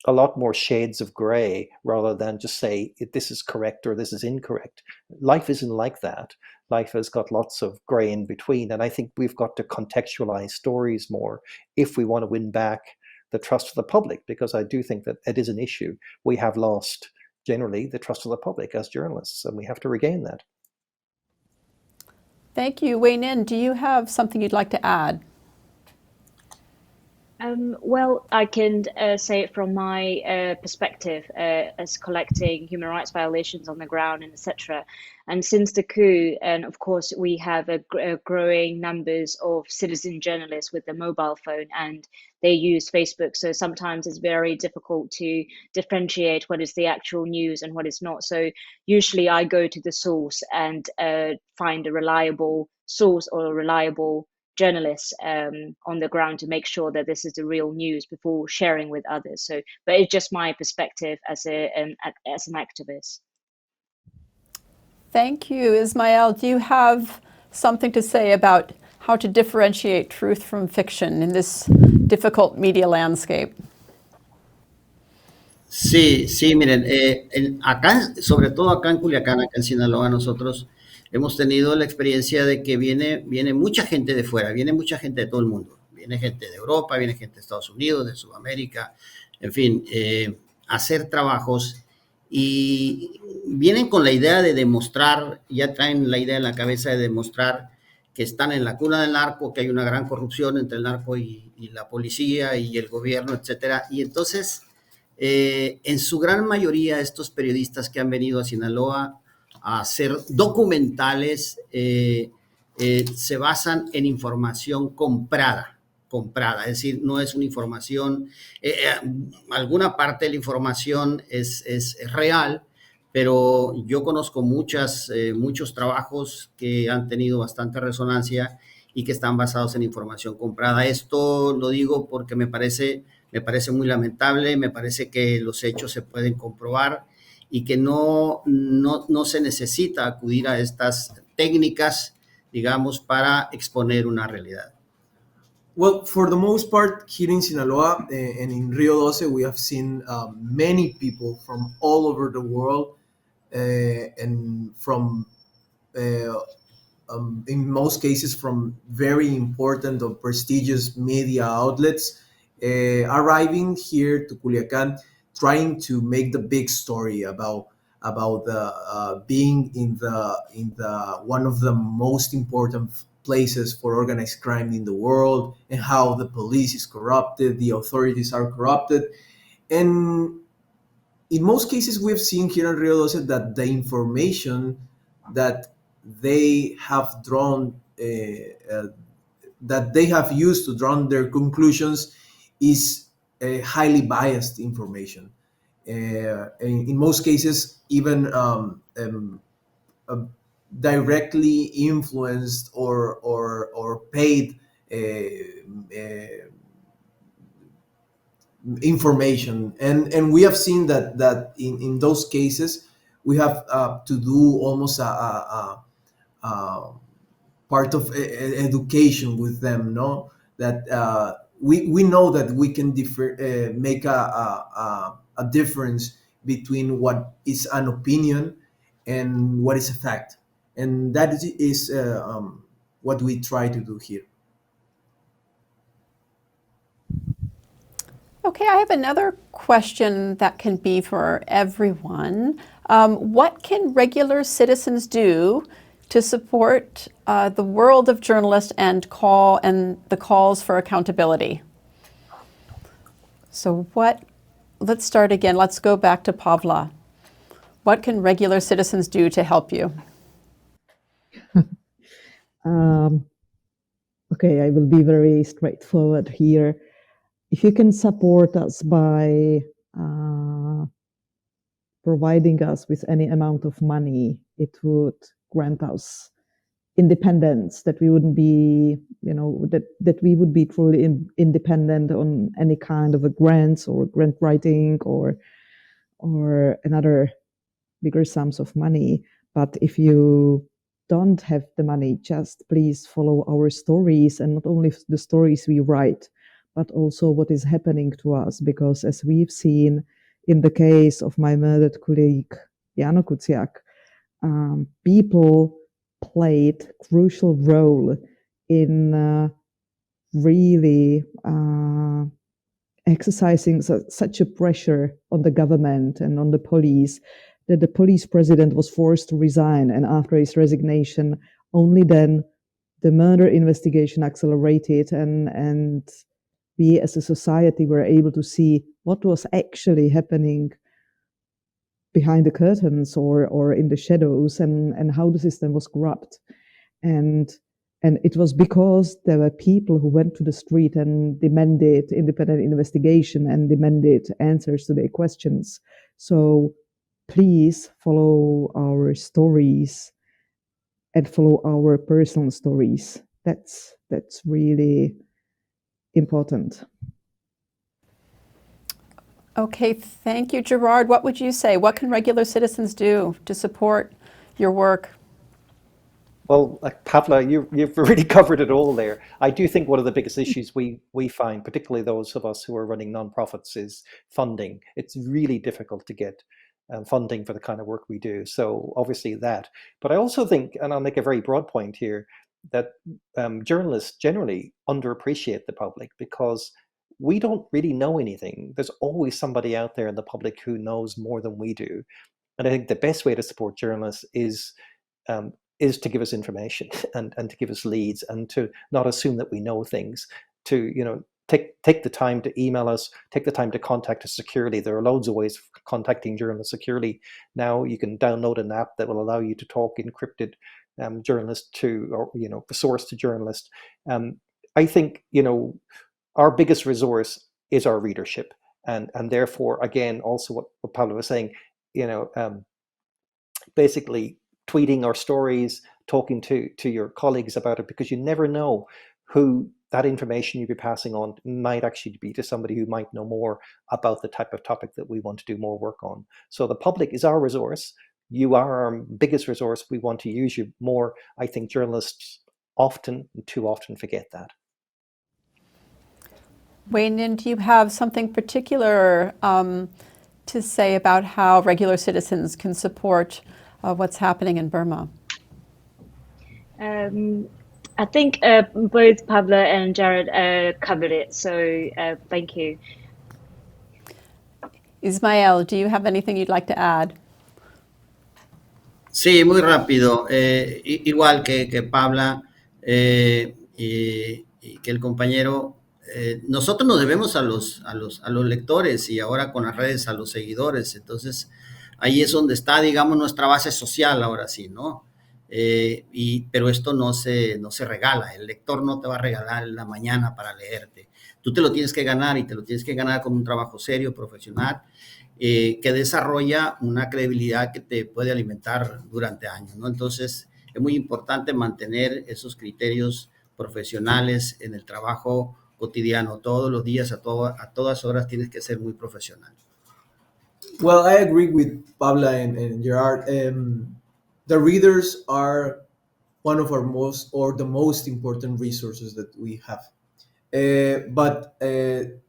a lot more shades of gray rather than just say, this is correct or this is incorrect. Life isn't like that. Life has got lots of gray in between. And I think we've got to contextualize stories more if we want to win back the trust of the public, because I do think that it is an issue. We have lost generally the trust of the public as journalists, and we have to regain that. Thank you. Wai Hnin, do you have something you'd like to add? Well, I can say it from my perspective as collecting human rights violations on the ground and etc. And since the coup, and of course, we have a growing numbers of citizen journalists with the mobile phone, and they use Facebook. So sometimes it's very difficult to differentiate what is the actual news and what is not. So usually I go to the source and find a reliable source or a reliable journalists on the ground to make sure that this is the real news before sharing with others. So, but it's just my perspective as an activist. Thank you. Ismael, do you have something to say about how to differentiate truth from fiction in this difficult media landscape? Sí, miren, acá, sobre todo acá en Culiacán, acá en Sinaloa, nosotros hemos tenido la experiencia de que viene mucha gente de fuera, viene mucha gente de todo el mundo. Viene gente de Europa, viene gente de Estados Unidos, de Sudamérica, en fin, a hacer trabajos y vienen con la idea de demostrar, ya traen la idea en la cabeza de demostrar que están en la cuna del narco, que hay una gran corrupción entre el narco y la policía y el gobierno, etcétera. Y entonces, en su gran mayoría, estos periodistas que han venido a Sinaloa a hacer documentales se basan en información comprada, es decir, no es una información, alguna parte de la información es real, pero yo conozco muchos trabajos que han tenido bastante resonancia y que están basados en información comprada. Esto lo digo porque me parece muy lamentable, me parece que los hechos se pueden comprobar y que no se necesita acudir a estas técnicas, digamos, para exponer una realidad. Well, for the most part, here in Sinaloa and in Rio 12, we have seen many people from all over the world and from, in most cases, from very important or prestigious media outlets arriving here to Culiacán, trying to make the big story about the being in the one of the most important places for organized crime in the world, and how the police is corrupted, the authorities are corrupted. And in most cases, we have seen here in Rio 12 that the information that they have drawn, that they have used to draw their conclusions is highly biased information. In most cases, even directly influenced or paid information, and we have seen that in those cases we have to do almost a part of education with them, no? That we know that we can make a difference between what is an opinion and what is a fact, and that is what we try to do here. Okay, I have another question that can be for everyone. What can regular citizens do to support the world of journalists and the calls for accountability? So let's start again. Let's go back to Pavla. What can regular citizens do to help you? Okay, I will be very straightforward here. If you can support us by providing us with any amount of money, it would grant us independence, that we wouldn't be, that we would be truly independent on any kind of a grants or grant writing or another bigger sums of money. But if you don't have the money, just please follow our stories, and not only the stories we write, but also what is happening to us. Because as we've seen in the case of my murdered colleague, Jano Kuciak, people played a crucial role in really exercising such a pressure on the government and on the police that the police president was forced to resign. And after his resignation, only then the murder investigation accelerated, and we as a society were able to see what was actually happening behind the curtains or in the shadows, and how the system was corrupt. And it was because there were people who went to the street and demanded independent investigation and demanded answers to their questions. So please follow our stories and follow our personal stories. That's really important. Okay, thank you, Gerard. What would you say? What can regular citizens do to support your work? Well, Pavla, you've really covered it all there. I do think one of the biggest issues we find, particularly those of us who are running nonprofits, is funding. It's really difficult to get funding for the kind of work we do. So obviously that. But I also think, and I'll make a very broad point here, that journalists generally underappreciate the public, because we don't really know anything. There's always somebody out there in the public who knows more than we do. And I think the best way to support journalists is to give us information and to give us leads, and to not assume that we know things, to take the time to email us, take the time to contact us securely. There are loads of ways of contacting journalists securely. Now you can download an app that will allow you to talk encrypted journalist to, or source to journalist. I think our biggest resource is our readership, and therefore, again, also what Pavla was saying, basically tweeting our stories, talking to your colleagues about it, because you never know who that information you'll be passing on might actually be to somebody who might know more about the type of topic that we want to do more work on. So the public is our resource. You are our biggest resource. We want to use you more. I think journalists too often forget that. Wai Hnin, do you have something particular to say about how regular citizens can support what's happening in Burma? I think both Pavla and Gerard covered it, so thank you. Ismael, do you have anything you'd like to add? Sí, muy rápido. Igual que Pavla y que el compañero, nosotros nos debemos a los lectores, y ahora con las redes a los seguidores. Entonces, ahí es donde está, digamos, nuestra base social, ahora sí, ¿no? Pero esto no se regala. El lector no te va a regalar en la mañana para leerte. Tú te lo tienes que ganar, y te lo tienes que ganar con un trabajo serio, profesional, que desarrolla una credibilidad que te puede alimentar durante años, ¿no? Entonces, es muy importante mantener esos criterios profesionales en el trabajo cotidiano. Todos los días, a todas horas, tienes que ser muy profesional. Well, I agree with Pavla and Gerard. The readers are one of our the most important resources that we have. but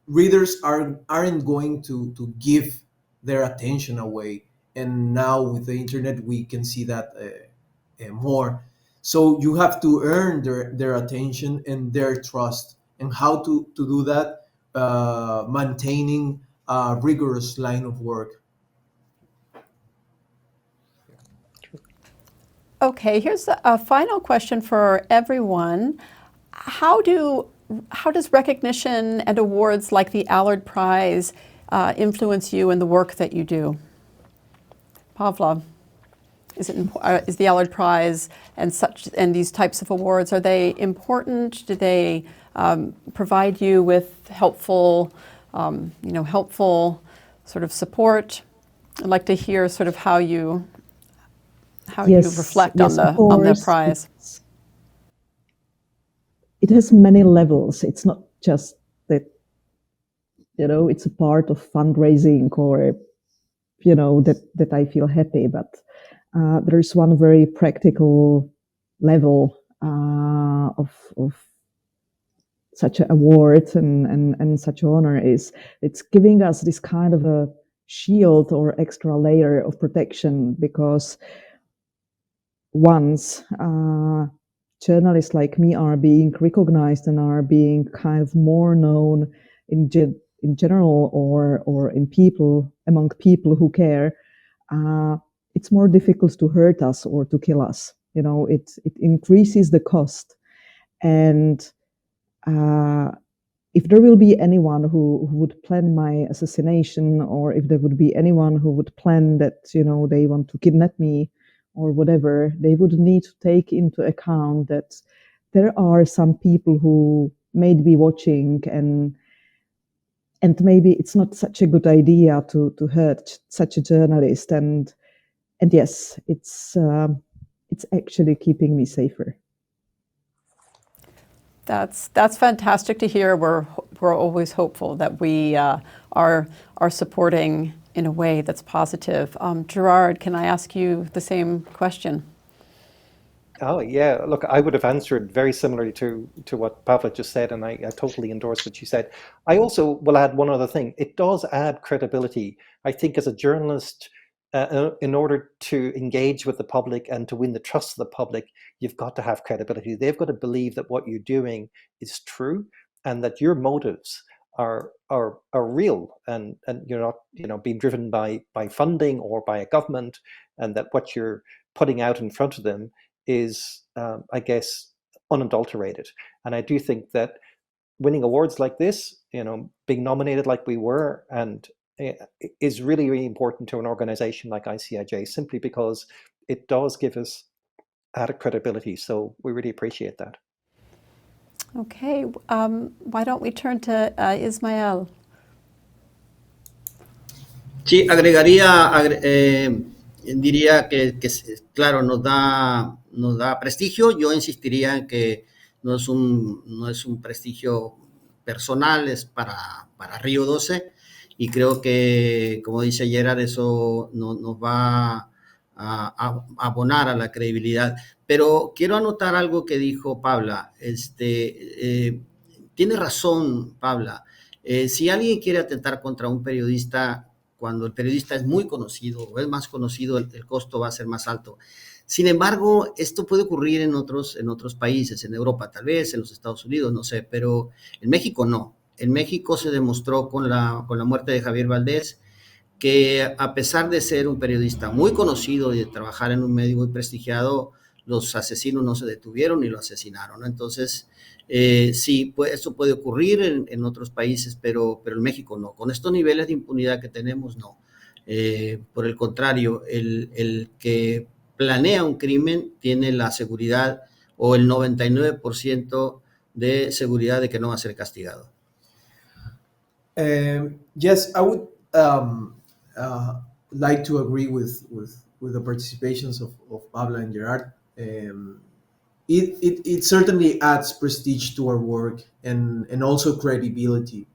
readers aren't going to give their attention away. And now with the internet, we can see that more. So you have to earn their attention and their trust. And how to do that? Maintaining a rigorous line of work. Okay, here's a final question for everyone. How does recognition and awards like the Allard Prize influence you in the work that you do? Pavla, is the Allard Prize and these types of awards, are they important? Do they provide you with helpful sort of support? I'd like to hear sort of how you reflect on the prize. It has many levels. It's not just that, it's a part of fundraising or, that I feel happy, but there's one very practical level of such an award and such an honor is it's giving us this kind of a shield or extra layer of protection, because once journalists like me are being recognized and are being kind of more known in general or among people who care, it's more difficult to hurt us or to kill us. It increases the cost. And if there will be anyone who would plan my assassination, or if there would be anyone who would plan that, they want to kidnap me or whatever, they would need to take into account that there are some people who may be watching, and maybe it's not such a good idea to hurt such a journalist. And yes, it's actually keeping me safer. That's fantastic to hear. We're always hopeful that we are supporting in a way that's positive. Gerard, can I ask you the same question? Oh, yeah. Look, I would have answered very similarly to what Pavla just said, and I totally endorse what she said. I also will add one other thing. It does add credibility. I think as a journalist, in order to engage with the public and to win the trust of the public, you've got to have credibility. They've got to believe that what you're doing is true and that your motives are real, and you're not being driven by funding or by a government, and that what you're putting out in front of them is, I guess, unadulterated. And I do think that winning awards like this, being nominated like we were, and is really, really important to an organization like ICIJ, simply because it does give us added credibility. So we really appreciate that. Okay, why don't we turn to Ismael? Sí, diría que claro, nos da prestigio. Yo insistiría en que no es un prestigio personal, es para Río 12, y creo que, como dice Gerard, eso nos va a abonar a la credibilidad. Pero quiero anotar algo que dijo Pavla. Tiene razón, Pavla. Si alguien quiere atentar contra un periodista, cuando el periodista es muy conocido o es más conocido, el costo va a ser más alto. Sin embargo, esto puede ocurrir en otros países, en Europa tal vez, en los Estados Unidos, no sé, pero en México no. En México se demostró con la muerte de Javier Valdés que, a pesar de ser un periodista muy conocido y de trabajar en un medio muy prestigiado, los asesinos no se detuvieron y lo asesinaron, ¿no? Entonces, sí, pues, esto puede ocurrir en otros países, pero en México no. Con estos niveles de impunidad que tenemos, no. Por el contrario, el que planea un crimen tiene la seguridad o el 99% de seguridad de que no va a ser castigado. Yes, I would like to agree with the participations of Pavla and Gerard. It certainly adds prestige to our work and also credibility.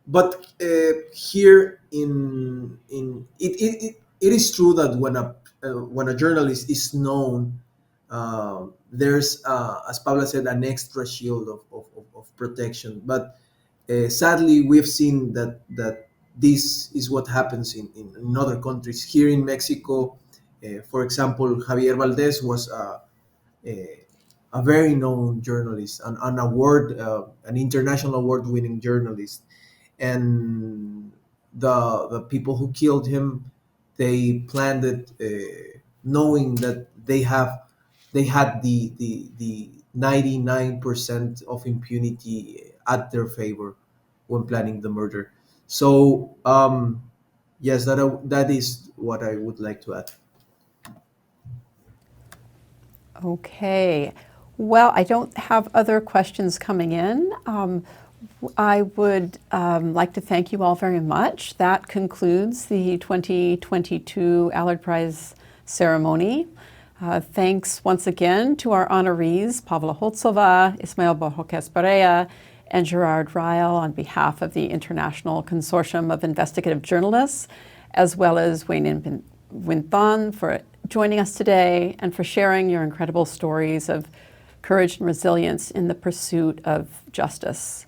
But here it is true that when a journalist is known, there's, as Pavla said, an extra shield of protection. But sadly, we've seen that this is what happens in other countries. Here in Mexico, for example, Javier Valdez was a very known journalist, an international award-winning journalist, and the people who killed him, they planned it knowing that they had the 99% of impunity at their favor when planning the murder. So yes, that is what I would like to add. Okay. Well, I don't have other questions coming in. I would like to thank you all very much. That concludes the 2022 Allard Prize Ceremony. Thanks once again to our honorees, Pavla Holcová, Ismael Bojórquez Perea, and Gerard Ryle on behalf of the International Consortium of Investigative Journalists, as well as Wai Hnin Pwint Thon for joining us today and for sharing your incredible stories of courage and resilience in the pursuit of justice.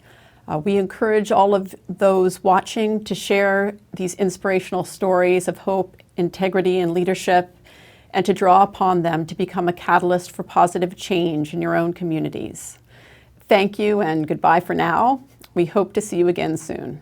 We encourage all of those watching to share these inspirational stories of hope, integrity, and leadership, and to draw upon them to become a catalyst for positive change in your own communities. Thank you and goodbye for now. We hope to see you again soon.